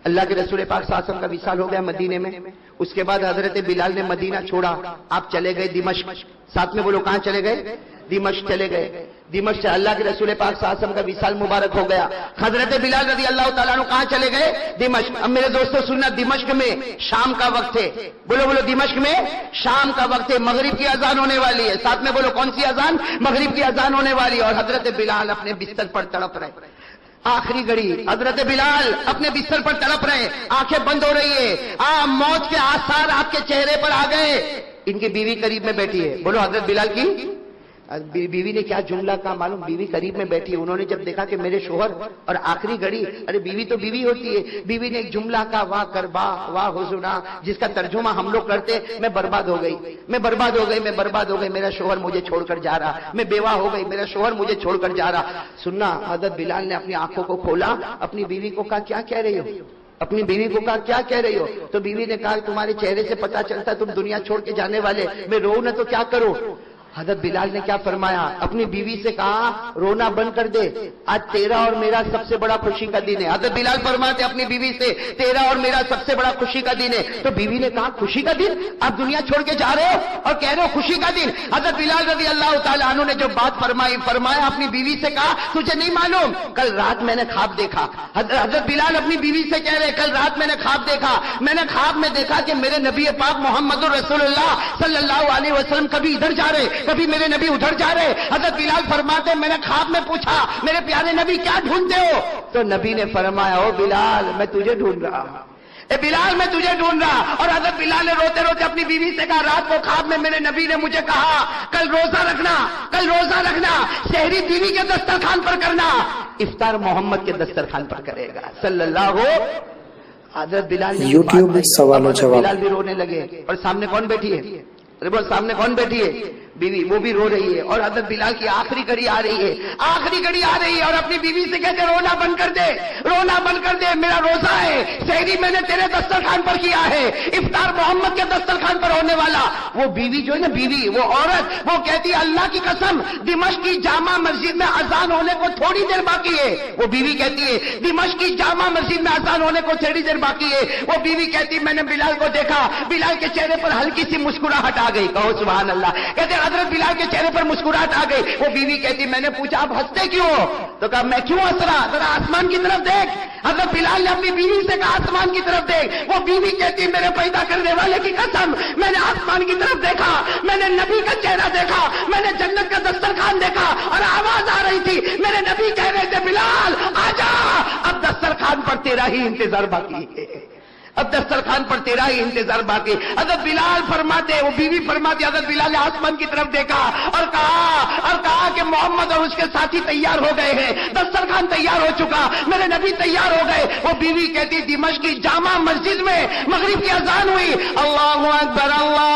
اللہ کے رسول پاک صلی اللہ علیہ وسلم کا وصال ہو گیا مدینے میں، اس کے بعد حضرت بلال نے مدینہ چھوڑا، آپ چلے گئے دمشق۔ ساتھ میں بولو کہاں چلے گئے؟ دمشق چلے گئے۔ دمشق سے اللہ کے رسول پاک صلی اللہ علیہ وسلم کا وصال مبارک ہو گیا۔ حضرت بلال رضی اللہ تعالیٰ عنہ کہاں چلے گئے؟ دمشق۔ اب میرے دوستو سننا، دمشق میں شام کا وقت ہے، بولو دمشق میں شام کا وقت ہے، مغرب کی اذان ہونے والی ہے۔ ساتھ میں بولو کون سی اذان؟ مغرب کی اذان ہونے والی ہے اور حضرت بلال اپنے بستر پر تڑپ رہے، آخری گھڑی حضرت بلال اپنے بستر پر تڑپ رہے، آنکھیں بند ہو رہی ہے، موت کے آثار آپ کے چہرے پر آ گئے۔ ان کی بیوی قریب میں بیٹھی ہے، بولو حضرت بلال کی بیوی نے کیا جملہ کہا معلوم؟ بیوی قریب میں بیٹھی ہے، انہوں نے جب دیکھا کہ میرے شوہر اور آخری گھڑی، ارے بیوی تو بیوی ہوتی ہے، بیوی نے ایک جملہ کہا، واہ کربا واہ حزنا، جس کا ترجمہ ہم لوگ کرتے میں برباد ہو گئی، میں برباد ہو گئی، میں برباد ہو گئی، میرا شوہر مجھے چھوڑ کر جا رہا، میں بیوہ ہو گئی، میرا شوہر مجھے چھوڑ کر جا رہا۔ سننا، حضرت بلال نے اپنی آنکھوں کو کھولا، اپنی بیوی کو کہا کیا کہہ رہی ہو؟ اپنی بیوی کو کہا کیا کہہ رہی ہو؟ تو بیوی نے کہا تمہارے چہرے سے پتا چلتا تم دنیا چھوڑ کے جانے والے، میں رو نہ تو کیا کروں؟ حضرت بلال نے کیا فرمایا؟ اپنی بیوی سے کہا رونا بند کر دے، آج تیرا اور میرا سب سے بڑا خوشی کا دن ہے۔ حضرت بلال فرماتے اپنی بیوی سے تیرا اور میرا سب سے بڑا خوشی کا دن ہے۔ تو بیوی نے کہا خوشی کا دن؟ آپ دنیا چھوڑ کے جا رہے ہو اور کہہ رہے ہو خوشی کا دن؟ حضرت بلال رضی اللہ تعالیٰ عنہ نے جو بات فرمایا اپنی بیوی سے کہا تجھے نہیں معلوم کل رات میں نے خواب دیکھا۔ حضرت بلال اپنی بیوی سے کہہ رہے کل رات میں نے خواب دیکھا، میں نے خواب میں دیکھا کہ میرے نبی پاک محمد رسول اللہ صلی اللہ علیہ وسلم کبھی ادھر جا رہے، کبھی میرے نبی ادھر جا رہے۔ حضرت بلال فرماتے میں نے خواب میں پوچھا میرے پیارے نبی کیا ڈھونڈتے ہو؟ تو نبی نے فرمایا او بلال میں تجھے ڈھونڈ رہا ہوں، اے بلال میں تجھے ڈھونڈ رہا۔ اور حضرت بلال نے روتے روتے اپنی بیوی سے کہا رات کو خواب میں میرے نبی نے مجھے کہا کل روزہ رکھنا، کل روزہ رکھنا، سحری بیوی کے دسترخوان پر کرنا، افطار محمد کے دسترخوان پر کرے گا صلی اللہ ہو۔ حضرت بلال نے یوٹیوب میں سوال و جواب۔ بلال بھی رونے لگے اور سامنے کون بیٹھی ہے؟ ارے بول سامنے کون بیٹھی ہے؟ بیوی، وہ بھی رو رہی ہے اور حضرت بلال کی آخری گھڑی آ رہی ہے، آخری گھڑی آ رہی ہے اور اپنی بیوی سے کہتے رونا بند کر دے، رونا بند کر دے، میرا روزہ ہے، سحری میں نے تیرے دسترخوان پر کیا ہے، افطار محمد کے دسترخوان پر ہونے والا۔ وہ بیوی جو ہے نا بیوی، وہ عورت، وہ کہتی ہے اللہ کی قسم دمشق کی جامع مسجد میں اذان ہونے کو تھوڑی دیر باقی ہے۔ وہ بیوی کہتی ہے دمشق کی جامع مسجد میں اذان ہونے کو تھوڑی دیر باقی ہے۔ وہ بیوی کہتی میں نے بلال کو دیکھا، بلال کے چہرے پر ہلکی سی مسکراہٹ آ گئی، کہو سبحان اللہ۔ کہتے حضرت بلال کے چہرے پر مسکراہٹ آ گئی۔ وہ بیوی کہتی میں نے پوچھا آپ ہنستے کیوں ہو؟ تو کہا میں کیوں ہنس رہا، ذرا آسمان کی طرف دیکھ۔ حضرت بلال نے اپنی بیوی سے کہا آسمان کی طرف دیکھ۔ وہ بیوی کہتی میرے پیدا کرنے والے کی قسم میں نے آسمان کی طرف دیکھا، میں نے نبی کا چہرہ دیکھا، میں نے جنت کا دسترخوان دیکھا اور آواز آ رہی تھی، میرے نبی کہہ رہے تھے بلال آجا، اب دسترخوان پر تیرا ہی انتظار باقی ہے، اب دسترخوان پر تیرا ہی انتظار باقی۔ حضرت بلال فرماتے، وہ بیوی فرماتی حضرت بلال نے آسمان کی طرف دیکھا اور کہا کہ محمد اور اس کے ساتھی تیار ہو گئے ہیں، دسترخوان تیار ہو چکا، میرے نبی تیار ہو گئے۔ وہ بیوی کہتی دمشق کی جامع مسجد میں مغرب کی اذان ہوئی، اللہ اکبر اللہ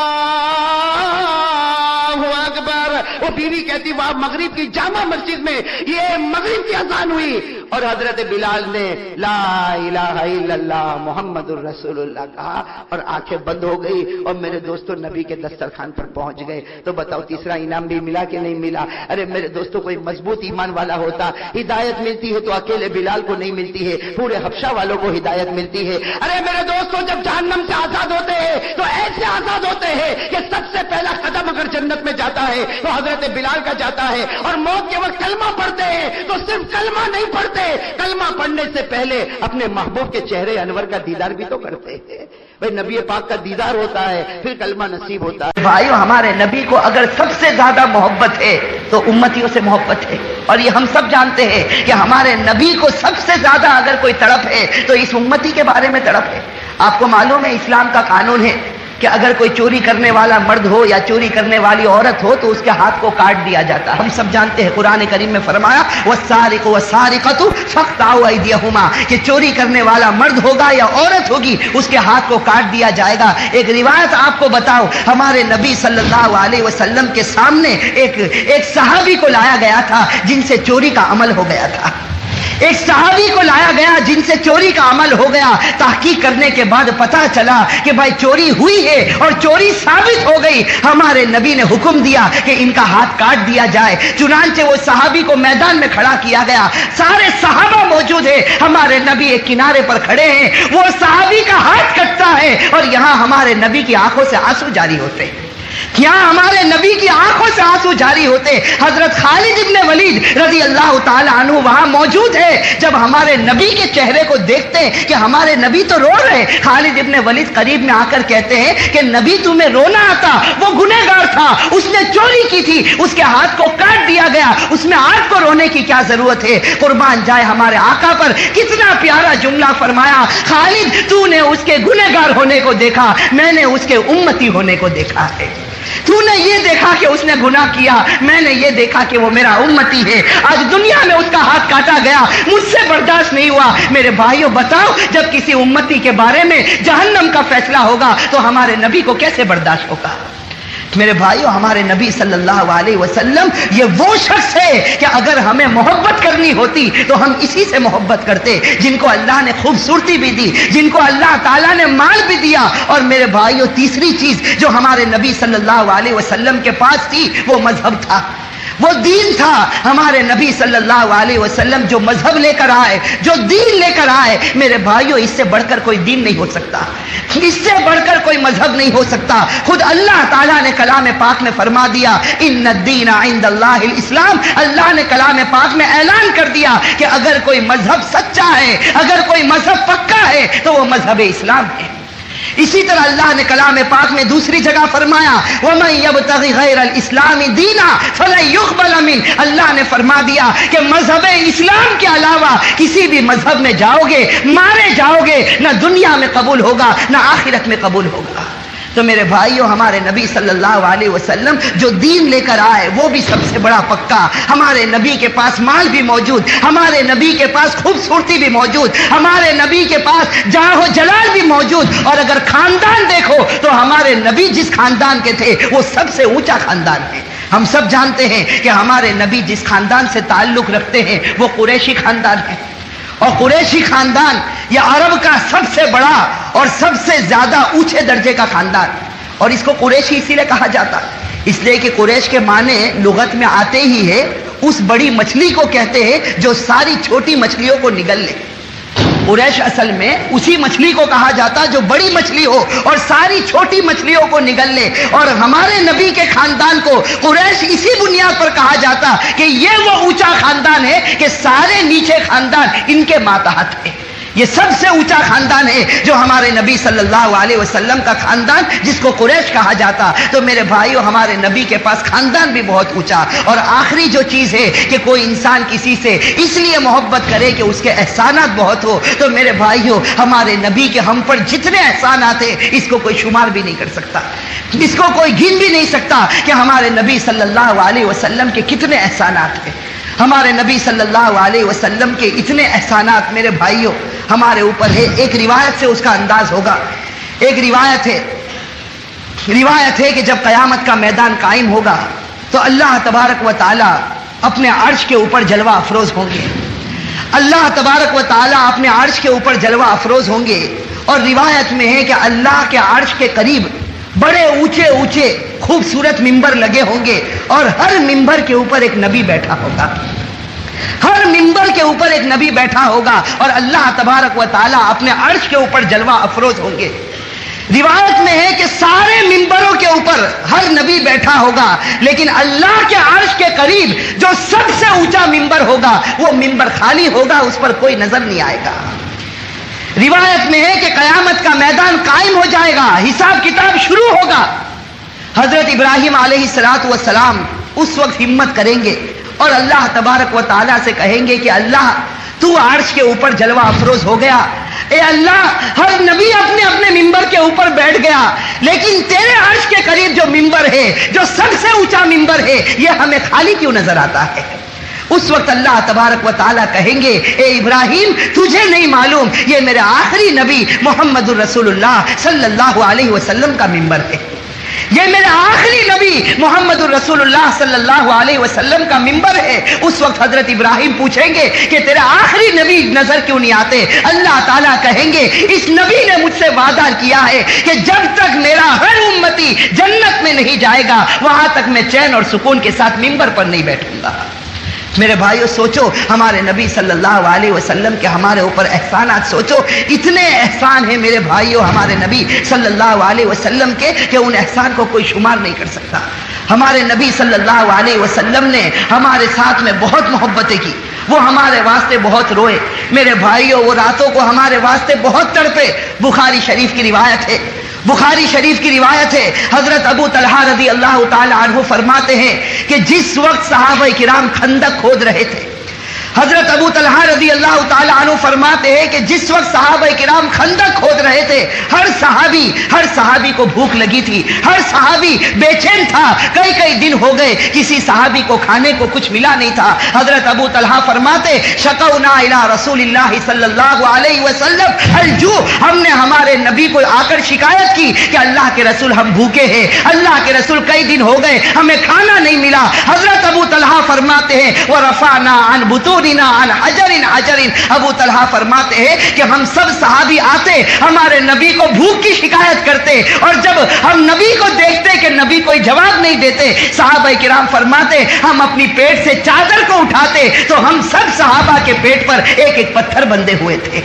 اکبر۔ وہ بیوی کہتی وہ مغرب کی جامع مسجد میں یہ مغرب کی اذان ہوئی اور حضرت بلال نے لا الہ الا اللہ محمد رسول اللہ کہا اور آنکھیں بند ہو گئی اور میرے دوستوں نبی کے دسترخوان پر پہنچ گئے۔ تو بتاؤ تیسرا انعام بھی ملا کہ نہیں ملا؟ ارے میرے دوستوں کوئی مضبوط ایمان والا ہوتا، ہدایت ملتی ہے تو اکیلے بلال کو نہیں ملتی ہے، پورے حبشہ والوں کو ہدایت ملتی ہے۔ ارے میرے دوستوں جب جہنم سے آزاد ہوتے ہیں تو ایسے آزاد ہوتے ہیں کہ سب سے پہلا قدم اگر جنت میں جاتا ہے تو حضرت بلال کا جاتا ہے، اور موت کے وقت کلمہ پڑھتے ہیں تو صرف کلمہ نہیں پڑھتے، کلمہ پڑھنے سے پہلے اپنے محبوب کے چہرے انور کا دیدار بھی تو کرتے ہیں۔ بھائی نبی پاک کا دیدار ہوتا ہے پھر کلمہ نصیب ہوتا ہے۔ بھائیو ہمارے نبی کو اگر سب سے زیادہ محبت ہے تو امتیوں سے محبت ہے، اور یہ ہم سب جانتے ہیں کہ ہمارے نبی کو سب سے زیادہ اگر کوئی تڑپ ہے تو اس امتی کے بارے میں تڑپ ہے۔ آپ کو معلوم ہے اسلام کا قانون ہے کہ اگر کوئی چوری کرنے والا مرد ہو یا چوری کرنے والی عورت ہو تو اس کے ہاتھ کو کاٹ دیا جاتا ہے۔ ہم سب جانتے ہیں قرآن کریم میں فرمایا وَالسَّارِقُ وَالسَّارِقَةُ فَاقْطَعُوا أَيْدِيَهُمَا، کہ چوری کرنے والا مرد ہوگا یا عورت ہوگی اس کے ہاتھ کو کاٹ دیا جائے گا۔ ایک روایت آپ کو بتاؤ، ہمارے نبی صلی اللہ علیہ وسلم کے سامنے ایک صحابی کو لایا گیا تھا جن سے چوری کا عمل ہو گیا تھا، ایک صحابی کو لایا گیا جن سے چوری کا عمل ہو گیا۔ تحقیق کرنے کے بعد پتا چلا کہ بھائی چوری ہوئی ہے اور چوری ثابت ہو گئی، ہمارے نبی نے حکم دیا کہ ان کا ہاتھ کاٹ دیا جائے۔ چنانچہ وہ صحابی کو میدان میں کھڑا کیا گیا، سارے صحابہ موجود ہیں، ہمارے نبی ایک کنارے پر کھڑے ہیں، وہ صحابی کا ہاتھ کٹتا ہے اور یہاں ہمارے نبی کی آنکھوں سے آنسو جاری ہوتے ہیں، یہاں ہمارے نبی کی آنکھوں سے آنسو جاری ہوتے۔ حضرت خالد ابن ولید رضی اللہ تعالی عنہ وہاں موجود ہے، جب ہمارے نبی کے چہرے کو دیکھتے ہیں کہ ہمارے نبی تو رو رہے، خالد ابن ولید قریب میں آ کر کہتے ہیں کہ نبی تمہیں رونا آتا، وہ گنہگار تھا، اس نے چوری کی تھی، اس کے ہاتھ کو کاٹ دیا گیا، اس میں آج کو رونے کی کیا ضرورت ہے؟ قربان جائے ہمارے آقا پر کتنا پیارا جملہ فرمایا، خالد تو نے اس کے گنہگار ہونے کو دیکھا، میں نے اس کے امتی ہونے کو دیکھا ہے۔ تو نے یہ دیکھا کہ اس نے گناہ کیا، میں نے یہ دیکھا کہ وہ میرا امتی ہے۔ آج دنیا میں اس کا ہاتھ کاٹا گیا، مجھ سے برداشت نہیں ہوا۔ میرے بھائیوں بتاؤ جب کسی امتی کے بارے میں جہنم کا فیصلہ ہوگا تو ہمارے نبی کو کیسے برداشت ہوگا؟ میرے بھائیو، ہمارے نبی صلی اللہ علیہ وسلم یہ وہ شخص ہے کہ اگر ہمیں محبت کرنی ہوتی تو ہم اسی سے محبت کرتے، جن کو اللہ نے خوبصورتی بھی دی، جن کو اللہ تعالیٰ نے مال بھی دیا۔ اور میرے بھائیو، تیسری چیز جو ہمارے نبی صلی اللہ علیہ وسلم کے پاس تھی وہ مذہب تھا، وہ دین تھا۔ ہمارے نبی صلی اللہ علیہ وسلم جو مذہب لے کر آئے، جو دین لے کر آئے، میرے بھائیو، اس سے بڑھ کر کوئی دین نہیں ہو سکتا، اس سے بڑھ کر کوئی مذہب نہیں ہو سکتا۔ خود اللہ تعالیٰ نے کلام پاک میں فرما دیا، ان الدین عند اللہ الاسلام۔ اللہ نے کلام پاک میں اعلان کر دیا کہ اگر کوئی مذہب سچا ہے، اگر کوئی مذہب پکا ہے تو وہ مذہب اسلام ہے۔ اسی طرح اللہ نے کلام پاک میں دوسری جگہ فرمایا، وَمَن يَبْتَغِ غَيْرَ الْإِسْلَامِ دِينًا فَلَن يُقْبَلَ مِنْهُ۔ اللہ نے فرما دیا کہ مذہب اسلام کے علاوہ کسی بھی مذہب میں جاؤ گے، مارے جاؤ گے، نہ دنیا میں قبول ہوگا نہ آخرت میں قبول ہوگا۔ تو میرے بھائیو، ہمارے نبی صلی اللہ علیہ وسلم جو دین لے کر آئے وہ بھی سب سے بڑا پکا۔ ہمارے نبی کے پاس مال بھی موجود، ہمارے نبی کے پاس خوبصورتی بھی موجود، ہمارے نبی کے پاس جاہ و جلال بھی موجود۔ اور اگر خاندان دیکھو تو ہمارے نبی جس خاندان کے تھے وہ سب سے اونچا خاندان ہے۔ ہم سب جانتے ہیں کہ ہمارے نبی جس خاندان سے تعلق رکھتے ہیں وہ قریشی خاندان ہے، اور قریشی خاندان یہ عرب کا سب سے بڑا اور سب سے زیادہ اونچے درجے کا خاندان، اور اس کو قریشی اسی لیے کہا جاتا، اس لیے کہ قریش کے معنی لغت میں آتے ہی ہے اس بڑی مچھلی کو کہتے ہیں جو ساری چھوٹی مچھلیوں کو نگل لے۔ قریش اصل میں اسی مچھلی کو کہا جاتا جو بڑی مچھلی ہو اور ساری چھوٹی مچھلیوں کو نگل لے، اور ہمارے نبی کے خاندان کو قریش اسی بنیاد پر کہا جاتا کہ یہ وہ اونچا خاندان ہے کہ سارے نیچے خاندان ان کے ماتحت ہے۔ یہ سب سے اونچا خاندان ہے جو ہمارے نبی صلی اللہ علیہ وسلم کا خاندان، جس کو قریش کہا جاتا۔ تو میرے بھائیو، ہمارے نبی کے پاس خاندان بھی بہت اونچا۔ اور آخری جو چیز ہے کہ کوئی انسان کسی سے اس لیے محبت کرے کہ اس کے احسانات بہت ہو، تو میرے بھائیو، ہمارے نبی کے ہم پر جتنے احسانات ہیں اس کو کوئی شمار بھی نہیں کر سکتا، اس کو کوئی گن بھی نہیں سکتا کہ ہمارے نبی صلی اللہ علیہ وسلم کے کتنے احسانات ہیں۔ ہمارے نبی صلی اللہ علیہ وسلم کے اتنے احسانات میرے بھائیوں ہمارے اوپر ہے۔ ایک روایت سے اس کا انداز ہوگا۔ ایک روایت ہے کہ جب قیامت کا میدان قائم ہوگا تو اللہ تبارک و تعالی اپنے عرش کے اوپر جلوہ افروز ہوں گے، اللہ تبارک و تعالی اپنے عرش کے اوپر جلوہ افروز ہوں گے۔ اور روایت میں ہے کہ اللہ کے عرش کے قریب بڑے اونچے اونچے خوبصورت ممبر لگے ہوں گے، اور ہر ممبر کے اوپر ایک نبی بیٹھا ہوگا، ہر ممبر کے اوپر ایک نبی بیٹھا ہوگا، اور اللہ تبارک و تعالیٰ اپنے عرش کے اوپر جلوہ افروز ہوں گے۔ روایت میں ہے کہ سارے ممبروں کے اوپر ہر نبی بیٹھا ہوگا، لیکن اللہ کے عرش کے قریب جو سب سے اونچا ممبر ہوگا وہ ممبر خالی ہوگا، اس پر کوئی نظر نہیں آئے گا۔ روایت میں ہے کہ قیامت کا میدان قائم ہو جائے گا، حساب کتاب شروع ہوگا۔ حضرت ابراہیم علیہ السلام اس وقت ہمت کریں گے اور اللہ تبارک و تعالیٰ سے کہیں گے کہ اللہ تو عرش کے اوپر جلوہ افروز ہو گیا، اے اللہ ہر نبی اپنے اپنے ممبر کے اوپر بیٹھ گیا، لیکن تیرے عرش کے قریب جو ممبر ہے، جو سب سے اونچا ممبر ہے، یہ ہمیں خالی کیوں نظر آتا ہے؟ اس وقت اللہ تبارک و تعالیٰ کہیں گے، اے ابراہیم تجھے نہیں معلوم یہ میرے آخری نبی محمد الرسول اللہ صلی اللہ علیہ وسلم کا ممبر ہے، یہ میرے آخری نبی محمد الرسول اللہ صلی اللہ علیہ وسلم کا ممبر ہے۔ اس وقت حضرت ابراہیم پوچھیں گے کہ تیرے آخری نبی نظر کیوں نہیں آتے؟ اللہ تعالیٰ کہیں گے اس نبی نے مجھ سے وعدہ کیا ہے کہ جب تک میرا ہر امتی جنت میں نہیں جائے گا وہاں تک میں چین اور سکون کے ساتھ ممبر پر نہیں بیٹھوں گا۔ میرے بھائیو سوچو ہمارے نبی صلی اللہ علیہ وسلم کے ہمارے اوپر احسانات، سوچو اتنے احسان ہیں میرے بھائیو ہمارے نبی صلی اللہ علیہ وسلم کے کہ ان احسان کو کوئی شمار نہیں کر سکتا۔ ہمارے نبی صلی اللہ علیہ وسلم نے ہمارے ساتھ میں بہت محبتیں کی، وہ ہمارے واسطے بہت روئے میرے بھائیو، وہ راتوں کو ہمارے واسطے بہت تڑپے۔ بخاری شریف کی روایت ہے، بخاری شریف کی روایت ہے، حضرت ابو طلحہ رضی اللہ تعالی عنہ فرماتے ہیں کہ جس وقت صحابہ کرام خندق کھود رہے تھے، حضرت ابو طلحہ رضی اللہ تعالیٰ عنہ فرماتے ہیں کہ جس وقت صحابہ کرام خندق کھود رہے تھے، ہر صحابی کو بھوک لگی تھی، ہر صحابی بے چین تھا، کئی دن ہو گئے کسی صحابی کو کھانے کو کچھ ملا نہیں تھا۔ حضرت ابو طلحہ فرماتے شکونا الی رسول اللہ صلی اللہ علیہ وسلم الجوع، ہم نے ہمارے نبی کو آ کر شکایت کی کہ اللہ کے رسول ہم بھوکے ہیں، اللہ کے رسول کئی دن ہو گئے ہمیں کھانا نہیں ملا۔ حضرت ابو طلحہ فرماتے ہیں ورفعنا عن بطوننا عن حجر حجر، ابو طلحہ فرماتے ہیں کہ ہم سب صحابی آتے ہمارے نبی کو بھوک کی شکایت کرتے، اور جب ہم نبی کو دیکھتے کہ نبی کوئی جواب نہیں دیتے، صحابہ کرام فرماتے ہم اپنی پیٹ سے چادر کو اٹھاتے تو ہم سب صحابہ کے پیٹ پر ایک ایک پتھر بندھے ہوئے تھے،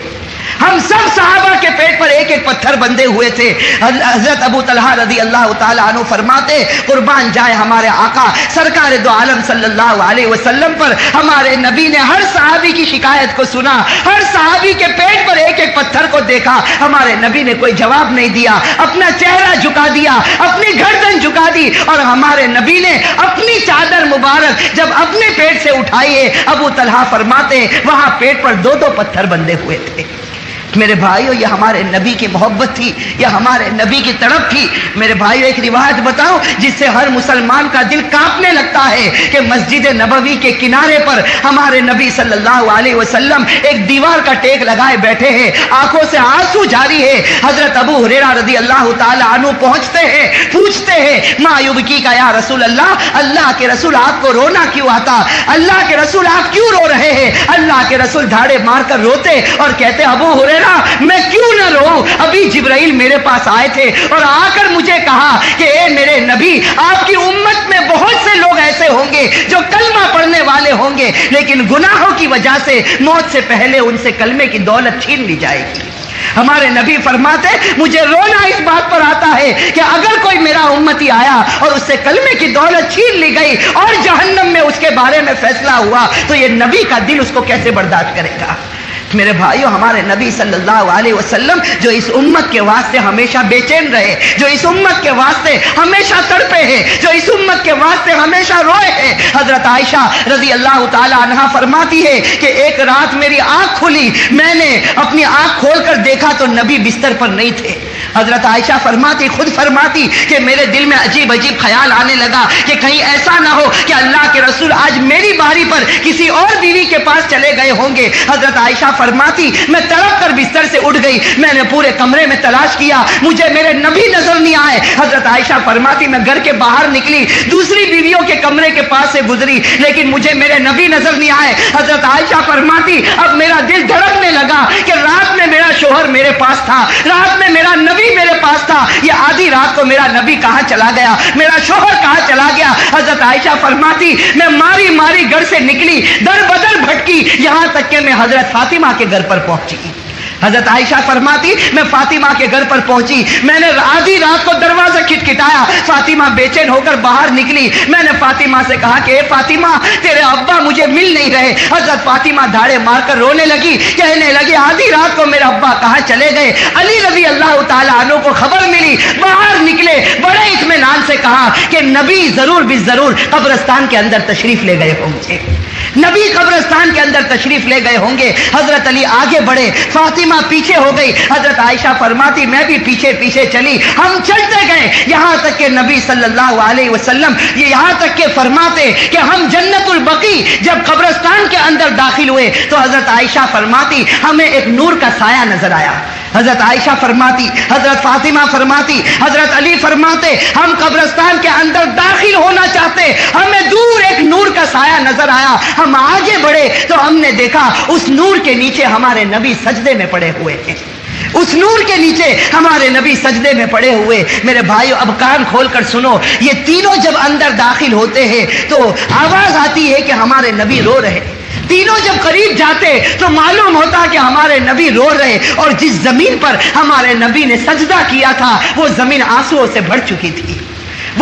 ہم سب صحابہ کے پیٹ پر ایک ایک پتھر بندھے ہوئے تھے۔ حضرت ابو طلحہ رضی اللہ تعالیٰ عنہ فرماتے قربان جائے ہمارے آقا سرکار دو عالم صلی اللہ علیہ وسلم پر ہمارے نبی نے ہر صحابی کی شکایت کو سنا، ہر صحابی کے پیٹ پر ایک ایک پتھر کو دیکھا، ہمارے نبی نے کوئی جواب نہیں دیا، اپنا چہرہ جھکا دیا، اپنی گردن جھکا دی، اور ہمارے نبی نے اپنی چادر مبارک جب اپنے پیٹ سے اٹھائی ہے، ابو طلحہ فرماتے وہاں پیٹ پر دو دو پتھر بندھے ہوئے تھے۔ میرے بھائیو یہ ہمارے نبی کی محبت تھی، یہ ہمارے نبی کی تڑپ تھی۔ میرے بھائیو ایک روایت بتاؤ جس سے ہر مسلمان کا دل کانپنے لگتا ہے کہ مسجد نبوی کے کنارے پر ہمارے نبی صلی اللہ علیہ وسلم ایک دیوار کا ٹیک لگائے بیٹھے ہیں، آنکھوں سے آنسو جاری ہے۔ حضرت ابو ہریرہ رضی اللہ تعالی عنہ پہنچتے ہیں، پوچھتے ہیں ما یبکی کا یا رسول اللہ، اللہ کے رسول آپ کو رونا کیوں آتا، اللہ کے رسول آپ کیوں رو رہے ہیں؟ اللہ کے رسول دھاڑے مار کر روتے اور کہتے ابو ہریرہ میں کیوں نہ رو، ابھی جبرائیل میرے پاس آئے تھے اور آ کر مجھے کہا کہ اے میرے نبی آپ کی امت میں بہت سے لوگ ایسے ہوں گے جو کلمہ پڑھنے والے ہوں گے لیکن گناہوں کی وجہ سے موت سے پہلے ان سے کلمے کی دولت چھین لی جائے گی۔ ہمارے نبی فرماتے مجھے رونا اس بات پر آتا ہے کہ اگر کوئی میرا امتی آیا اور اس سے کلمے کی دولت چھین لی گئی اور جہنم میں اس کے بارے میں فیصلہ ہوا تو یہ نبی کا دل اس کو کیسے برداشت کرے گا؟ میرے بھائیو ہمارے نبی صلی اللہ علیہ وسلم جو اس امت کے واسطے ہمیشہ بے چین رہے، جو اس امت کے واسطے ہمیشہ تڑپے ہیں، جو اس امت کے واسطے ہمیشہ روئے ہیں۔ حضرت عائشہ رضی اللہ تعالی عنہا فرماتی ہے کہ ایک رات میری آنکھ کھلی، میں نے اپنی آنکھ کھول کر دیکھا تو نبی بستر پر نہیں تھے۔ حضرت عائشہ خود فرماتی کہ میرے دل میں عجیب خیال آنے لگا کہ کہیں ایسا نہ ہو کہ اللہ کے رسول آج میری باری پر کسی اور بیوی کے پاس چلے گئے ہوں گے۔ حضرت عائشہ فرماتی میں تڑپ کر بستر سے اٹھ گئی، میں نے پورے کمرے میں تلاش کیا، مجھے میرے نبی نظر نہیں آئے۔ حضرت عائشہ فرماتی میں گھر کے باہر نکلی، دوسری بیویوں کے کمرے کے پاس سے گزری لیکن مجھے میرے نبی نظر نہیں آئے۔ حضرت عائشہ فرماتی اب میرا دل دھڑکنے لگا کہ رات میں میرا شوہر میرے پاس تھا، رات میں میرا نبی میرے پاس تھا، یہ آدھی رات کو میرا نبی کہاں چلا گیا، میرا شوہر کہاں چلا گیا؟ حضرت عائشہ فرماتی میں ماری ماری گھر سے نکلی، در بدر بھٹکی، یہاں تک کہ میں حضرت فاطمہ کے گھر پر پہنچی۔ حضرت عائشہ فرماتی میں فاطمہ کے گھر پر پہنچی، میں نے آدھی رات کو دروازہ کھٹکھٹایا، فاطمہ بے چین ہو کر باہر نکلی، میں نے فاطمہ سے کہا کہ اے فاطمہ تیرے ابا مجھے مل نہیں رہے۔ حضرت فاطمہ دھاڑے مار کر رونے لگی، کہنے لگی آدھی رات کو میرے ابا کہاں چلے گئے؟ علی رضی اللہ تعالیٰ عنہ کو خبر ملی، باہر نکلے، بڑے اطمینان سے کہا کہ نبی ضرور بھی ضرور قبرستان کے اندر تشریف لے گئے ہوں گے، نبی قبرستان کے اندر تشریف لے گئے ہوں گے۔ حضرت علی آگے بڑھے، فاطمہ پیچھے ہو گئی، حضرت عائشہ فرماتی میں بھی پیچھے پیچھے چلی، ہم چلتے گئے یہاں تک کہ نبی صلی اللہ علیہ وسلم یہاں تک کہ فرماتے کہ ہم جنت البقیع جب قبرستان کے اندر داخل ہوئے تو حضرت عائشہ فرماتی ہمیں ایک نور کا سایہ نظر آیا۔ حضرت عائشہ فرماتی، حضرت فاطمہ فرماتی، حضرت علی فرماتے ہم قبرستان کے اندر داخل ہونا چاہتے، ہمیں دور ایک نور کا سایہ نظر آیا، ہم آگے بڑھے تو ہم نے دیکھا اس نور کے نیچے ہمارے نبی سجدے میں پڑے ہوئے ہیں، اس نور کے نیچے ہمارے نبی سجدے میں پڑے ہوئے۔ میرے بھائیو اب کان کھول کر سنو، یہ تینوں جب اندر داخل ہوتے ہیں تو آواز آتی ہے کہ ہمارے نبی رو رہے، تینوں جب قریب جاتے تو معلوم ہوتا کہ ہمارے نبی رو رہے، اور جس زمین پر ہمارے نبی نے سجدہ کیا تھا وہ زمین آنسوؤں سے بھر چکی تھی،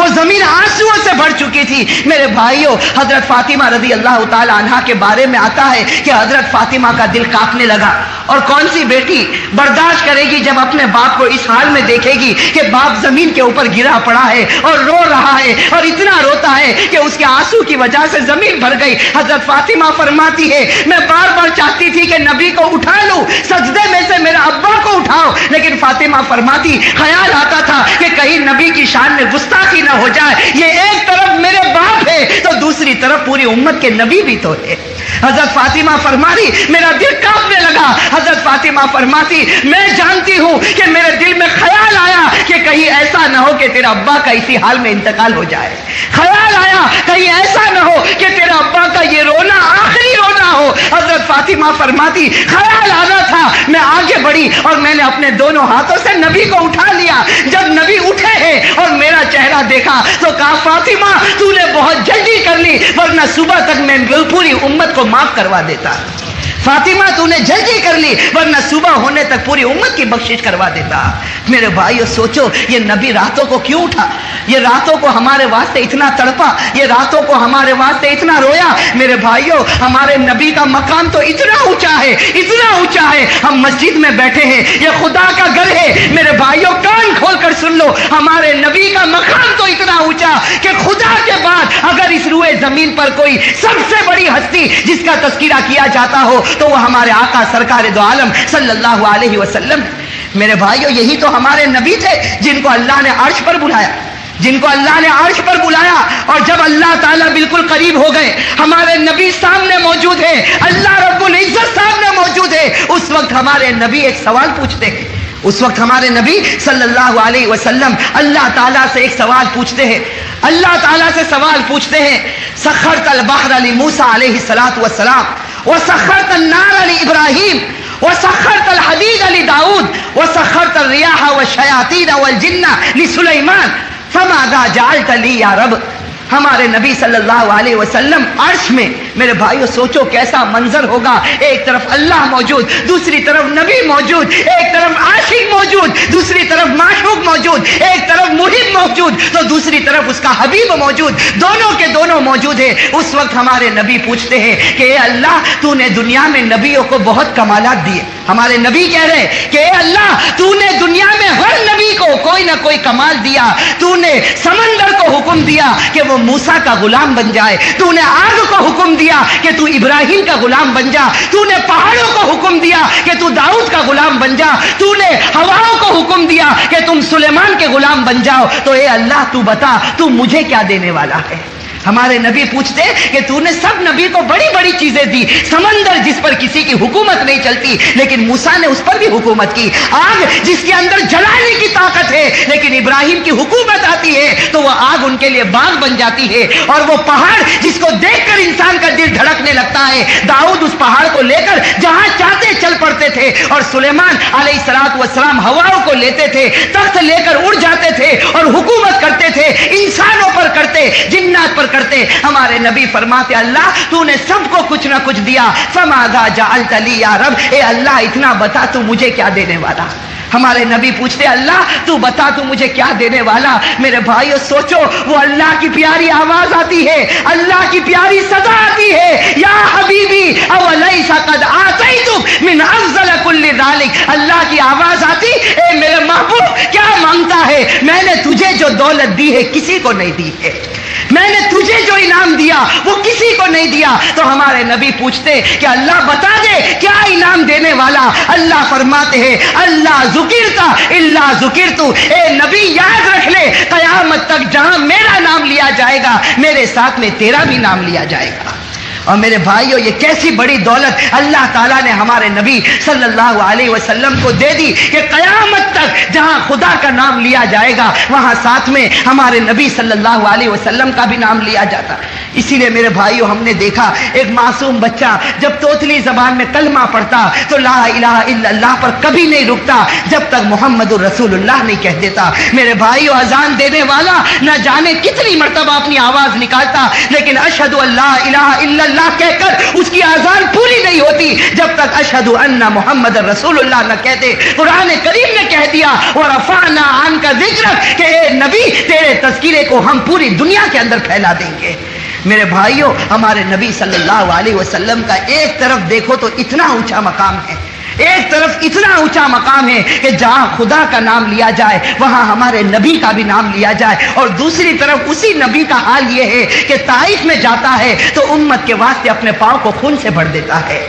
وہ زمین آنسوؤں سے بھر چکی تھی۔ میرے بھائیوں، حضرت فاطمہ رضی اللہ تعالی عنہا کے بارے میں آتا ہے کہ حضرت فاطمہ کا دل کانپنے لگا، اور کون سی بیٹی برداشت کرے گی جب اپنے باپ کو اس حال میں دیکھے گی کہ باپ زمین کے اوپر گرا پڑا ہے اور رو رہا ہے، اور اتنا روتا ہے کہ اس کے آنسو کی وجہ سے زمین بھر گئی۔ حضرت فاطمہ فرماتی ہے میں بار بار چاہتی تھی کہ نبی کو اٹھا لوں، سجدے میں سے میرے ابا کو اٹھاؤ، لیکن فاطمہ فرماتی خیال آتا تھا کہ کہیں نبی کی شان میں گستاخی نہ ہو جائے، یہ ایک طرف میرے باپ ہے تو دوسری طرف پوری امت کے نبی بھی تو ہے۔ حضرت فاطمہ فرماتی میرا دل کانپنے لگا۔ حضرت فاطمہ فرماتی میں جانتی ہوں کہ میرے دل میں خیال آیا کہ کہیں ایسا نہ ہو کہ تیرا ابا کا اسی حال میں انتقال ہو جائے، خیال آیا کہیں ایسا نہ ہو کہ تیرا ابا کا یہ رونا آخری رونا ہو۔ حضرت فاطمہ فرماتی خیال آنا تھا، میں آگے بڑھی اور میں نے اپنے دونوں ہاتھوں سے نبی کو اٹھا لیا۔ جب نبی اٹھے ہیں اور میرا چہرہ دیکھا تو کہا فاطمہ تو نے بہت جلدی کر لی، ورنہ صبح تک میں پوری امت کو معاف کروا دیتا۔ فاطمہ تو نے جلدی کر لی، ورنہ صبح ہونے تک پوری امت کی بخشش کروا دیتا۔ میرے بھائیو سوچو یہ نبی راتوں کو کیوں اٹھا، یہ راتوں کو ہمارے واسطے اتنا تڑپا، یہ راتوں کو ہمارے واسطے اتنا رویا۔ میرے بھائیو ہمارے نبی کا مقام تو اتنا اونچا ہے، اتنا اونچا ہے، ہم مسجد میں بیٹھے ہیں، یہ خدا کا گھر ہے۔ میرے بھائیو کان کھول کر سن لو، ہمارے نبی کا مقام تو اتنا اونچا کہ خدا کے بعد اگر اس روئے زمین پر کوئی سب سے بڑی ہستی جس کا تذکرہ کیا جاتا ہو تو وہ ہمارے آقا سرکار دو عالم صلی اللہ علیہ وسلم۔ میرے بھائیو یہی تو ہمارے نبی تھے جن کو اللہ نے عرش پر بلایا، جن کو اللہ نے عرش پر بلایا، اور جب اللہ تعالیٰ بالکل قریب ہو گئے، ہمارے نبی سامنے موجود ہے، اللہ رب العزت سامنے موجود ہے، اس وقت ہمارے نبی ایک سوال پوچھتے ہیں، اس وقت ہمارے نبی صلی اللہ علیہ وسلم اللہ تعالیٰ سے ایک سوال پوچھتے ہیں، اللہ تعالیٰ سے سوال پوچھتے ہیں سخرت البحر لموسیٰ علیہ السلام وسخرت النار لابراہیم وسخرت الحدید لداؤد وسخرت الریاح والشیاطین والجن لسلیمان فماذا جعلت لی یا رب۔ ہمارے نبی صلی اللہ علیہ وسلم عرش میں، میرے بھائیو سوچو کیسا منظر ہوگا، ایک طرف اللہ موجود، دوسری طرف نبی موجود، ایک طرف عاشق موجود، دوسری طرف معشوق موجود، ایک طرف محب موجود تو دوسری طرف اس کا حبیب موجود، دونوں کے دونوں موجود ہیں۔ اس وقت ہمارے نبی پوچھتے ہیں کہ اے اللہ تو نے دنیا میں نبیوں کو بہت کمالات دیے۔ ہمارے نبی کہہ رہے کہ اے اللہ تو نے دنیا میں ہر نبی کو کوئی نہ کوئی کمال دیا، تو نے سمندر کو حکم دیا کہ وہ موسیٰ کا غلام بن جائے، تو نے آگ کو حکم دیا کہ تو ابراہیم کا غلام بن جا، تو نے پہاڑوں کو حکم دیا کہ تو داؤد کا غلام بن جا، تو نے ہواؤں کو حکم دیا کہ تم سلیمان کے غلام بن جاؤ، تو اے اللہ تو بتا تو مجھے کیا دینے والا ہے۔ ہمارے نبی پوچھتے کہ تو نے سب نبی کو بڑی بڑی چیزیں دی، سمندر جس پر کسی کی حکومت نہیں چلتی لیکن موسیٰ نے اس پر بھی حکومت کی، آگ جس کے اندر جلانے کی طاقت ہے لیکن ابراہیم کی حکومت آتی ہے تو وہ آگ ان کے لیے باغ بن جاتی ہے، اور وہ پہاڑ جس کو دیکھ کر انسان کا دل دھڑکنے لگتا ہے، داؤد اس پہاڑ کو لے کر جہاں چاہتے چل پڑتے تھے، اور سلیمان علیہ السلام ہواؤں کو لیتے تھے، تخت لے کر اڑ جاتے تھے اور حکومت کرتے تھے، انسانوں پر کرتے، جنات پر کرتے۔ ہمارے نبی فرماتے اللہ تو نے سب کو کچھ نہ کچھ دیا، فماذا جعلت لی یا رب، اے اللہ اتنا بتا تو مجھے کیا دینے والا۔ ہمارے نبی پوچھتے اللہ تو بتا تو مجھے کیا دینے والا۔ میرے بھائیو سوچو وہ اللہ کی پیاری آواز آتی ہے، اللہ کی پیاری صدا آتی ہے، یا حبیبی اولیس قد آتیتک من افضل کل ذلک، اللہ کی آواز آتی اے میرے محبوب کیا مانگتا ہے، میں نے تجھے جو دولت دی ہے کسی کو نہیں دی ہے، میں نے تجھے جو انعام دیا وہ کسی کو نہیں دیا۔ تو ہمارے نبی پوچھتے کہ اللہ بتا دے کیا انعام دینے والا۔ اللہ فرماتے ہیں اللہ ذکرتا الا ذکرتو، اے نبی یاد رکھ لے قیامت تک جہاں میرا نام لیا جائے گا میرے ساتھ میں تیرا بھی نام لیا جائے گا۔ اور میرے بھائیو یہ کیسی بڑی دولت اللہ تعالیٰ نے ہمارے نبی صلی اللہ علیہ وسلم کو دے دی کہ قیامت تک جہاں خدا کا نام لیا جائے گا وہاں ساتھ میں ہمارے نبی صلی اللہ علیہ وسلم کا بھی نام لیا جاتا۔ اسی لیے میرے بھائیو ہم نے دیکھا ایک معصوم بچہ جب توتلی زبان میں کلمہ پڑھتا تو لا الہ الا اللہ پر کبھی نہیں رکتا جب تک محمد الرسول اللہ نہیں کہہ دیتا۔ میرے بھائیو اذان دینے والا نہ جانے کتنی مرتبہ اپنی آواز نکالتا لیکن اشہد ان لا الہ الا اللہ کہہ کر اس کی آذان پوری نہیں ہوتی جب تک اشہد ان محمد رسول اللہ نہ کہتے. قرآن کریم نے کہہ دیا ورفعنا عنک ذکرک کہ اے نبی تیرے تذکرے کو ہم پوری دنیا کے اندر پھیلا دیں گے. میرے بھائیوں ہمارے نبی صلی اللہ علیہ وسلم کا ایک طرف دیکھو تو اتنا اونچا مقام ہے, ایک طرف اتنا اونچا مقام ہے کہ جہاں خدا کا نام لیا جائے وہاں ہمارے نبی کا بھی نام لیا جائے, اور دوسری طرف اسی نبی کا حال یہ ہے کہ طائف میں جاتا ہے تو امت کے واسطے اپنے پاؤں کو خون سے بھر دیتا ہے.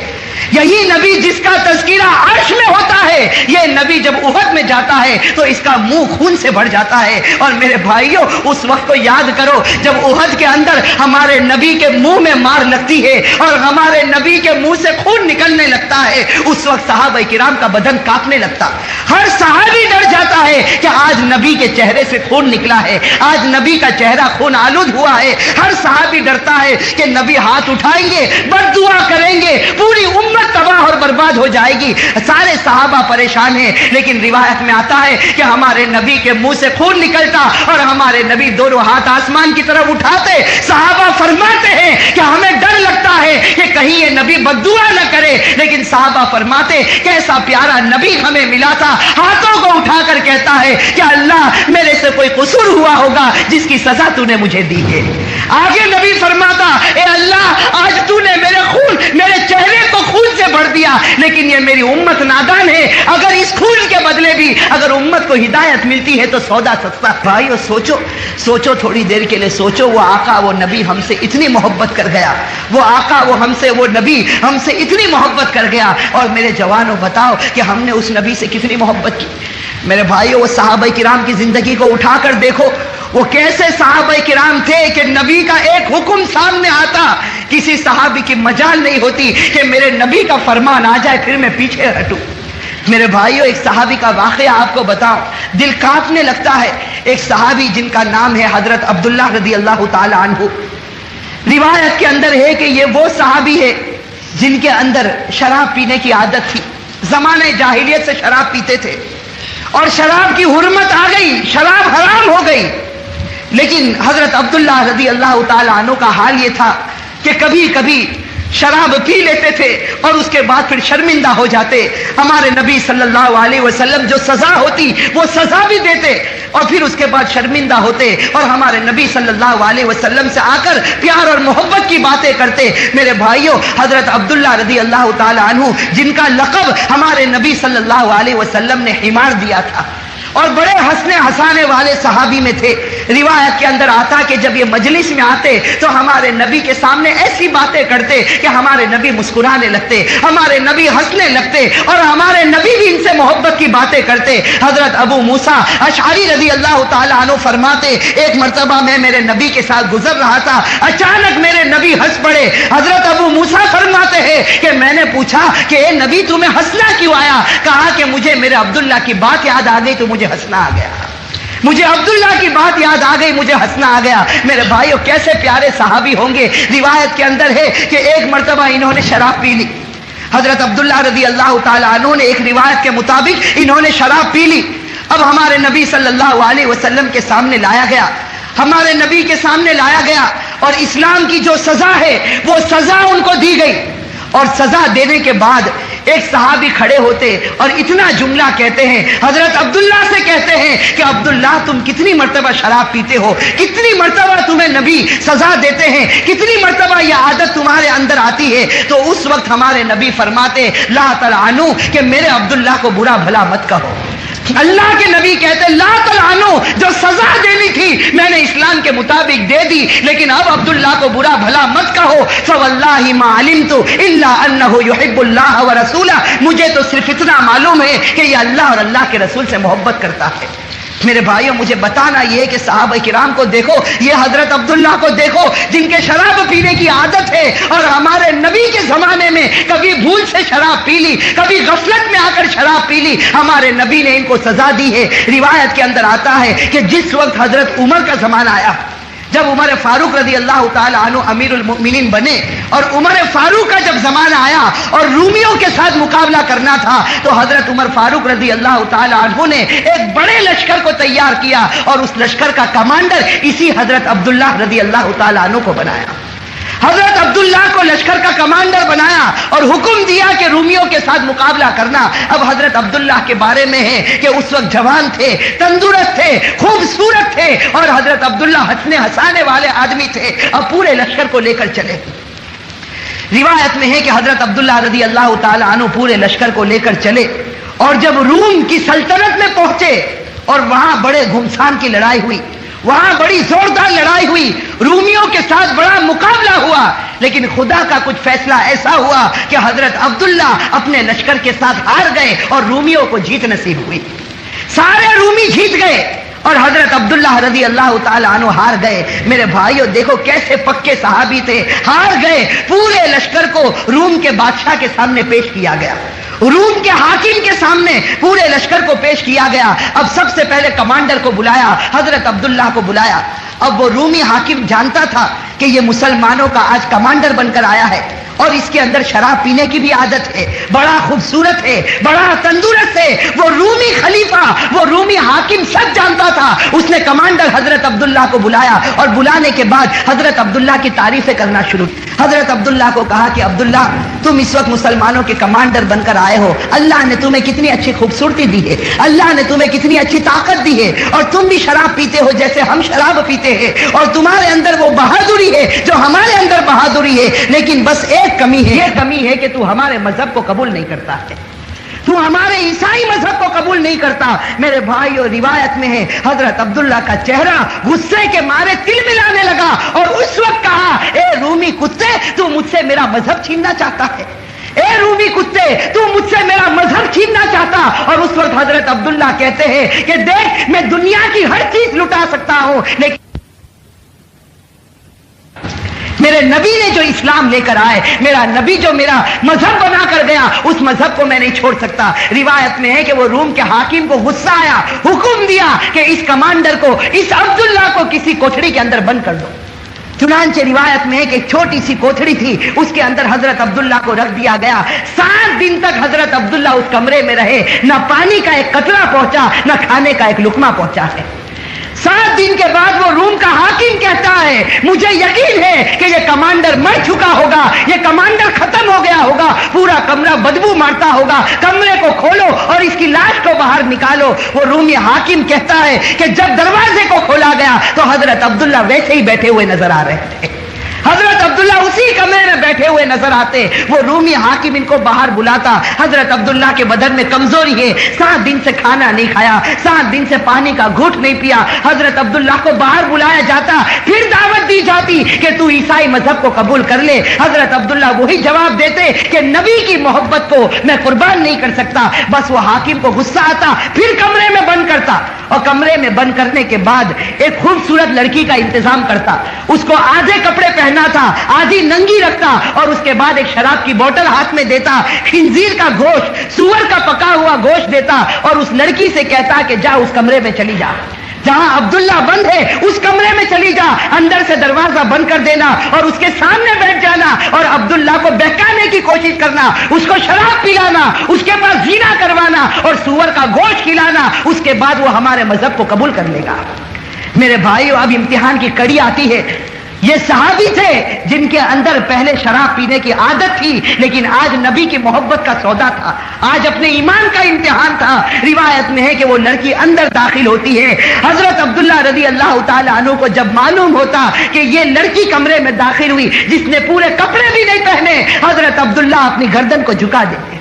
یہی نبی جس کا تذکرہ عرش میں ہوتا ہے, یہ نبی جب احد میں جاتا ہے تو اس کا منہ خون سے بھر جاتا ہے. اور میرے بھائیوں اس وقت کو یاد کرو جب احد کے اندر ہمارے نبی کے منہ میں مار لگتی ہے اور ہمارے نبی کے منہ سے خون نکلنے لگتا ہے, اس وقت صحابہ کرام کا بدن کانپنے لگتا. ہر صحابی ڈر جاتا ہے کہ آج نبی کے چہرے سے خون نکلا ہے, آج نبی کا چہرہ خون آلود ہوا ہے. ہر صحابی ڈرتا ہے کہ نبی ہاتھ اٹھائیں گے, بد دعا کریں گے, پوری امت تباہ اور برباد ہو جائے گی. سارے صحابہ پریشان ہیں, لیکن روایت میں آتا ہے کہ ہمارے نبی کے منہ سے خون نکلتا اور ہمارے نبی دونوں ہاتھ آسمان کی طرف اٹھاتے. صحابہ فرماتے ہیں کہ ہمیں ڈر لگتا ہے کہ کہیں یہ نبی بد دعا نہ کرے, لیکن صحابہ فرماتے کیسا پیارا نبی ہمیں ملا تھا, ہاتھوں کو اٹھا کر کہتا ہے کہ اللہ میرے سے کوئی قصور ہوا ہوگا جس کی سزا تو نے مجھے دی ہے. آگے نبی فرماتا اے اللہ آج تو نے میرے چہرے کو خون سے بھر دیا, لیکن یہ میری امت نادان ہے, اگر اس خون کے بدلے بھی اگر امت کو ہدایت ملتی ہے تو سودا سستا. بھائیو سوچو تھوڑی دیر کے لیے سوچو, وہ آقا وہ نبی ہم سے اتنی محبت کر گیا, وہ آقا وہ نبی ہم سے اتنی محبت کر گیا, اور میرے جوانوں بتاؤ کہ ہم نے اس نبی سے کتنی محبت کی. میرے بھائیو وہ صحابہ کرام کی زندگی کو اٹھا کر دیکھو, وہ کیسے صحابہ کرام تھے کہ نبی کا ایک حکم سامنے آتا کسی صحابی کی مجال نہیں ہوتی کہ میرے نبی کا فرمان آ جائے پھر میں پیچھے ہٹوں. میرے بھائیوں ایک صحابی کا واقعہ آپ کو بتاؤں, دل کانپنے لگتا ہے. ایک صحابی جن کا نام ہے حضرت عبداللہ رضی اللہ تعالی عنہ. روایت کے اندر ہے کہ یہ وہ صحابی ہے جن کے اندر شراب پینے کی عادت تھی, زمانہ جاہلیت سے شراب پیتے تھے اور شراب کی حرمت آ گئی, شراب حرام ہو گئی. لیکن حضرت عبداللہ رضی اللہ تعالی عنہ کا حال یہ تھا کہ کبھی کبھی شراب پی لیتے تھے اور اس کے بعد پھر شرمندہ ہو جاتے. ہمارے نبی صلی اللہ علیہ وسلم جو سزا ہوتی وہ سزا بھی دیتے اور پھر اس کے بعد شرمندہ ہوتے اور ہمارے نبی صلی اللہ علیہ وسلم سے آ کر پیار اور محبت کی باتیں کرتے. میرے بھائیوں حضرت عبداللہ رضی اللہ تعالی عنہ جن کا لقب ہمارے نبی صلی اللہ علیہ وسلم نے حمار دیا تھا اور بڑے ہنسنے ہنسانے والے صحابی میں تھے. روایت کے اندر آتا کہ جب یہ مجلس میں آتے تو ہمارے نبی کے سامنے ایسی باتیں کرتے کہ ہمارے نبی مسکرانے لگتے, ہمارے نبی ہنسنے لگتے اور ہمارے نبی بھی ان سے محبت کی باتیں کرتے. حضرت ابو موسیٰ اشعری رضی اللہ تعالیٰ عنہ فرماتے ایک مرتبہ میں میرے نبی کے ساتھ گزر رہا تھا, اچانک میرے نبی ہنس پڑے. حضرت ابو موسیٰ فرماتے ہیں کہ میں نے پوچھا کہ اے نبی تمہیں ہنسنا کیوں آیا؟ کہا کہ مجھے میرے عبداللہ کی بات یاد آ گئی تو مجھے ہنسنا آ گیا, مجھے عبداللہ کی بات یاد آ گئی, مجھے ہنسنا آ گیا. میرے بھائیوں کیسے پیارے صحابی ہوں گے. روایت کے اندر ہے کہ ایک مرتبہ انہوں نے شراب پی لی. حضرت عبداللہ رضی اللہ تعالی عنہ نے ایک روایت کے مطابق انہوں نے شراب پی لی. اب ہمارے نبی صلی اللہ علیہ وسلم کے سامنے لایا گیا, ہمارے نبی کے سامنے لایا گیا اور اسلام کی جو سزا ہے وہ سزا ان کو دی گئی. اور سزا دینے کے بعد ایک صحابی کھڑے ہوتے اور اتنا جملہ کہتے ہیں, حضرت عبداللہ سے کہتے ہیں کہ عبداللہ تم کتنی مرتبہ شراب پیتے ہو, کتنی مرتبہ تمہیں نبی سزا دیتے ہیں, کتنی مرتبہ یہ عادت تمہارے اندر آتی ہے. تو اس وقت ہمارے نبی فرماتے لا تلعنوا کہ میرے عبداللہ کو برا بھلا مت کہو. اللہ کے نبی کہتے لا تلعنوا, جو سزا دینی تھی میں نے اسلام کے مطابق دے دی, لیکن اب عبداللہ کو برا بھلا مت کہو. فواللہ ما علمت الا انه يحب الله ورسوله, مجھے تو صرف اتنا معلوم ہے کہ یہ اللہ اور اللہ کے رسول سے محبت کرتا ہے. میرے بھائیوں مجھے بتانا یہ ہے کہ صحابہ کرام کو دیکھو, یہ حضرت عبداللہ کو دیکھو جن کے شراب پینے کی عادت ہے اور ہمارے نبی کے زمانے میں کبھی بھول سے شراب پی لی, کبھی غفلت میں آ کر شراب پی لی, ہمارے نبی نے ان کو سزا دی ہے. روایت کے اندر آتا ہے کہ جس وقت حضرت عمر کا زمانہ آیا, جب عمر فاروق رضی اللہ تعالی عنہ امیر المؤمنین بنے اور عمر فاروق کا جب زمانہ آیا اور رومیوں کے ساتھ مقابلہ کرنا تھا تو حضرت عمر فاروق رضی اللہ تعالی عنہ نے ایک بڑے لشکر کو تیار کیا اور اس لشکر کا کمانڈر اسی حضرت عبداللہ رضی اللہ تعالی عنہ کو بنایا. حضرت عبداللہ کو لشکر کا کمانڈر بنایا اور حکم دیا کہ رومیوں کے ساتھ مقابلہ کرنا. اب حضرت عبداللہ کے بارے میں ہے کہ اس وقت جوان تھے، تندرست تھے، خوبصورت تھے، اور حضرت عبداللہ ہنسنے ہنسانے والے آدمی تھے. اب پورے لشکر کو لے کر چلے. روایت میں ہے کہ حضرت عبداللہ رضی اللہ تعالی عنہ پورے لشکر کو لے کر چلے، اور جب روم کی سلطنت میں پہنچے اور وہاں بڑے گھمسان کی لڑائی ہوئی، وہاں بڑی زوردار لڑائی ہوئی، رومیوں کے ساتھ بڑا مقابلہ ہوا، لیکن خدا کا کچھ فیصلہ ایسا ہوا کہ حضرت عبداللہ اپنے لشکر کے ساتھ ہار گئے اور رومیوں کو جیت نصیب ہوئی. سارے رومی جیت گئے اور حضرت عبداللہ رضی اللہ تعالی عنہ ہار گئے. میرے بھائیوں دیکھو کیسے پکے صحابی تھے، ہار گئے. پورے لشکر کو روم کے بادشاہ کے سامنے پیش کیا گیا، روم کے حاکم کے سامنے پورے لشکر کو پیش کیا گیا. اب سب سے پہلے کمانڈر کو بلایا، حضرت عبداللہ کو بلایا. اب وہ رومی حاکم جانتا تھا کہ یہ مسلمانوں کا آج کمانڈر بن کر آیا ہے اور اس کے اندر شراب پینے کی بھی عادت ہے، بڑا خوبصورت ہے، بڑا تندرست ہے. وہ رومی خلیفہ، وہ رومی حاکم سب جانتا تھا. اس نے کمانڈر حضرت عبداللہ کو بلایا اور بلانے کے بعد حضرت عبداللہ کی تعریفیں کرنا شروع. حضرت عبداللہ کو کہا کہ عبداللہ تم اس وقت مسلمانوں کے کمانڈر بن کر آئے ہو، اللہ نے تمہیں کتنی اچھی خوبصورتی دی ہے، اللہ نے تمہیں کتنی اچھی طاقت دی ہے، اور تم بھی شراب پیتے ہو جیسے ہم شراب پیتے ہیں، اور تمہارے اندر وہ بہادری ہے جو ہمارے اندر بہادری ہے. لیکن بس ایک کمی ہے، یہ کمی ہے کہ تو ہمارے مذہب کو قبول نہیں کرتا ہے، تو ہمارے عیسائی مذہب کو قبول نہیں کرتا. میرے بھائیو روایت میں ہے حضرت عبداللہ کا چہرہ غصے کے مارے تل ملانے لگا اور اس وقت کہا اے رومی کتے تو مجھ سے میرا مذہب چھیننا چاہتا ہے، اے رومی کتے تو مجھ سے میرا مذہب چھیننا چاہتا. اور اس وقت حضرت عبداللہ کہتے ہیں کہ دیکھ میں دنیا کی ہر چیز لٹا سکتا ہوں، لیکن میرے نبی نے جو اسلام لے کر آئے، میرا نبی جو میرا مذہب بنا کر گیا، اس مذہب کو میں نہیں چھوڑ سکتا. روایت میں ہے کہ وہ روم کے حاکم کو غصہ آیا، حکم دیا کہ اس کمانڈر کو، اس عبداللہ کو کسی کوٹھڑی کے اندر بند کر دو. چنانچہ روایت میں ہے کہ ایک چھوٹی سی کوٹھڑی تھی، اس کے اندر حضرت عبداللہ کو رکھ دیا گیا. 7 دن تک حضرت عبداللہ اس کمرے میں رہے، نہ پانی کا ایک قطرہ پہنچا، نہ کھانے کا ایک لقمہ پہنچا ہے. 7 دن کے بعد وہ روم کا حاکم کہتا ہے مجھے یقین ہے کہ یہ کمانڈر مر چکا ہوگا، یہ کمانڈر ختم ہو گیا ہوگا، پورا کمرہ بدبو مارتا ہوگا، کمرے کو کھولو اور اس کی لاش کو باہر نکالو. وہ رومی حاکم کہتا ہے کہ جب دروازے کو کھولا گیا تو حضرت عبداللہ ویسے ہی بیٹھے ہوئے نظر آ رہے تھے، حضرت عبداللہ اسی کمرے میں بیٹھے ہوئے نظر آتے. وہ رومی حاکم ان کو باہر بلاتا. حضرت عبداللہ کے بدن میں کمزوری ہے، 7 دن سے کھانا نہیں کھایا، 7 دن سے پانی کا گھونٹ نہیں پیا. حضرت عبداللہ کو باہر بلایا جاتا، پھر دعوت دی جاتی کہ تو عیسائی مذہب کو قبول کر لے. حضرت عبداللہ وہی جواب دیتے کہ نبی کی محبت کو میں قربان نہیں کر سکتا. بس وہ حاکم کو غصہ آتا، پھر کمرے میں بند کرتا، اور کمرے میں بند کرنے کے بعد ایک خوبصورت لڑکی کا انتظام کرتا. اس کو آدھے کپڑے پہنا تھا، آدھی ننگی رکھتا، اور اس کے بعد ایک شراب کی بوتل ہاتھ میں دیتا، خنزیر کا گوشت، سور کا پکا ہوا گوشت دیتا، اور اس لڑکی سے کہتا کہ جا اس کمرے میں چلی جا، جہاں عبداللہ بند ہے اس کمرے میں چلی جا، اندر سے دروازہ بند کر دینا اور اس کے سامنے بیٹھ جانا اور عبداللہ کو بہکانے کی کوشش کرنا، اس کو شراب پلانا، اس کے پاس زنا کروانا اور سور کا گوشت کھلانا. اس کے بعد وہ ہمارے مذہب کو قبول کر لے گا. میرے بھائیو اب امتحان کی کڑی آتی ہے. یہ صحابی تھے جن کے اندر پہلے شراب پینے کی عادت تھی، لیکن آج نبی کی محبت کا سودا تھا، آج اپنے ایمان کا امتحان تھا. روایت میں ہے کہ وہ لڑکی اندر داخل ہوتی ہے. حضرت عبداللہ رضی اللہ تعالی عنہ کو جب معلوم ہوتا کہ یہ لڑکی کمرے میں داخل ہوئی جس نے پورے کپڑے بھی نہیں پہنے، حضرت عبداللہ اپنی گردن کو جھکا دیتے،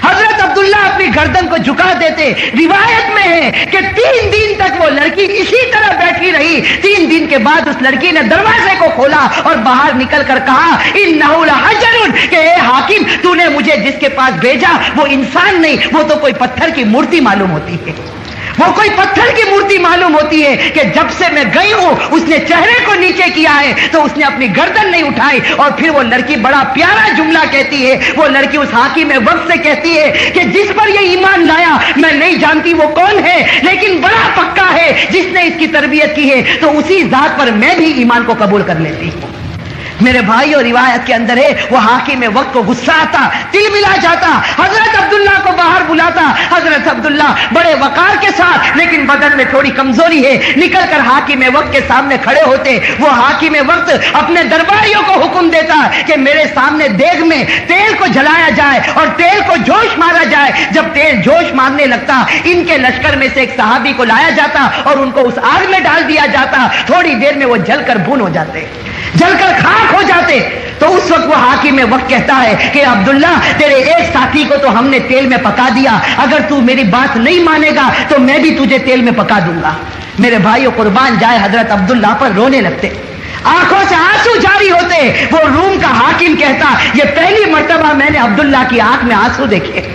حضرت عبداللہ اپنی گردن کو جھکا دیتے. روایت میں ہے کہ 3 دن تک وہ لڑکی اسی طرح بیٹھی رہی. 3 دن کے بعد اس لڑکی نے دروازے کو کھولا اور باہر نکل کر کہا انہ لحجر، کہ اے حاکم تو نے مجھے جس کے پاس بھیجا وہ انسان نہیں، وہ تو کوئی پتھر کی مورتی معلوم ہوتی ہے، وہ کوئی پتھر کی مورتی معلوم ہوتی ہے کہ جب سے میں گئی ہوں اس نے چہرے کو نیچے کیا ہے تو اس نے اپنی گردن نہیں اٹھائی. اور پھر وہ لڑکی بڑا پیارا جملہ کہتی ہے، وہ لڑکی اس حاکم وقت سے کہتی ہے کہ جس پر یہ ایمان لایا میں نہیں جانتی وہ کون ہے، لیکن بڑا پکا ہے جس نے اس کی تربیت کی ہے، تو اسی ذات پر میں بھی ایمان کو قبول کر لیتی ہوں. میرے بھائی اور روایت کے اندر ہے وہ حاکم وقت کو غصہ آتا، تل ملا جاتا، حضرت عبداللہ کو باہر بلا جاتا. حضرت عبداللہ بڑے وقار کے ساتھ لیکن بدن میں تھوڑی کمزوری ہے نکل کر حاکم وقت کے سامنے کھڑے ہوتے. وہ حاکم وقت اپنے درباریوں کو حکم دیتا کہ میرے سامنے دیگ میں تیل کو جلایا جائے اور تیل کو جوش مارا جائے. جب تیل جوش مارنے لگتا ان کے لشکر میں سے ایک صحابی کو لایا جاتا اور ان کو اس آگ میں ڈال دیا جاتا. تھوڑی دیر میں وہ جل کر بھون ہو جاتے, جل کر خاک ہو جاتے. تو اس وقت وہ حاکم وقت کہتا ہے کہ عبداللہ تیرے ایک ساتھی کو تو ہم نے تیل میں پکا دیا, اگر تو میری بات نہیں مانے گا تو میں بھی تجھے تیل میں پکا دوں گا. میرے بھائیو قربان جائے حضرت عبداللہ پر رونے لگتے, آنکھوں سے آنسو جاری ہوتے. وہ روم کا حاکم کہتا یہ پہلی مرتبہ میں نے عبداللہ کی آنکھ میں آنسو دیکھے.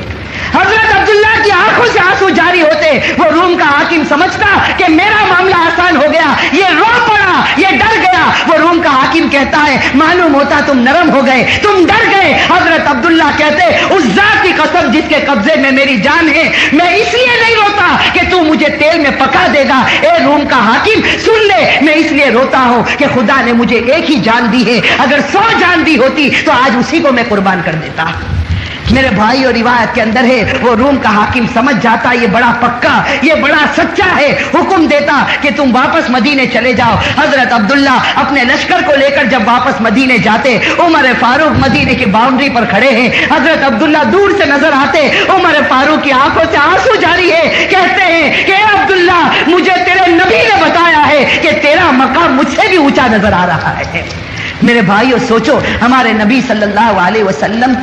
حضرت عبداللہ کی آنکھوں سے آنسو جاری ہوتے. وہ روم کا حاکم سمجھتا کہ میرا معاملہ آسان ہو گیا, یہ رو پڑا, یہ ڈر گیا. وہ روم کا حاکم کہتا ہے معلوم ہوتا تم نرم ہو گئے, تم ڈر گئے. حضرت عبداللہ کہتے اس ذات کی قسم جس کے قبضے میں میری جان ہے میں اس لیے نہیں روتا کہ تو مجھے تیل میں پکا دے گا. اے روم کا حاکم سن لے, میں اس لیے روتا ہوں کہ خدا نے مجھے ایک ہی جان دی ہے, اگر 100 جان دی ہوتی تو آج اسی کو میں قربان کر دیتا. میرے بھائی اور روایت کے اندر ہے وہ روم کا حاکم سمجھ جاتا یہ بڑا پکا, یہ بڑا سچا ہے, حکم دیتا کہ تم واپس مدینے چلے جاؤ. حضرت عبداللہ اپنے لشکر کو لے کر جب واپس مدینے جاتے, عمر فاروق مدینے کی باؤنڈری پر کھڑے ہیں. حضرت عبداللہ دور سے نظر آتے, عمر فاروق کی آنکھوں سے آنسو جاری ہے. کہتے ہیں کہ اے عبداللہ مجھے تیرے نبی نے بتایا ہے کہ تیرا مقام مجھ سے بھی اونچا نظر آ رہا ہے. میرے بھائیو سوچو ہمارے نبی صلی اللہ علیہ وسلم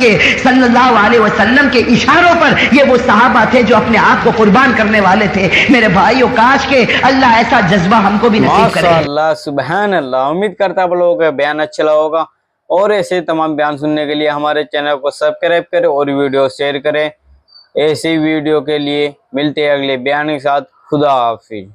کے اشاروں پر یہ وہ صحابہ تھے جو اپنے آپ کو قربان کرنے والے تھے. میرے بھائیو کاش کہ اللہ ایسا جذبہ ہم کو بھی نصیب کرے. ماشاءاللہ سبحان اللہ. امید کرتا آپ لوگوں کا بیان اچھا لگا ہوگا اور ایسے تمام بیان سننے کے لیے ہمارے چینل کو سبسکرائب کریں اور ویڈیو شیئر کریں. ایسی ویڈیو کے لیے ملتے ہیں اگلے بیان کے ساتھ. خدا حافظ.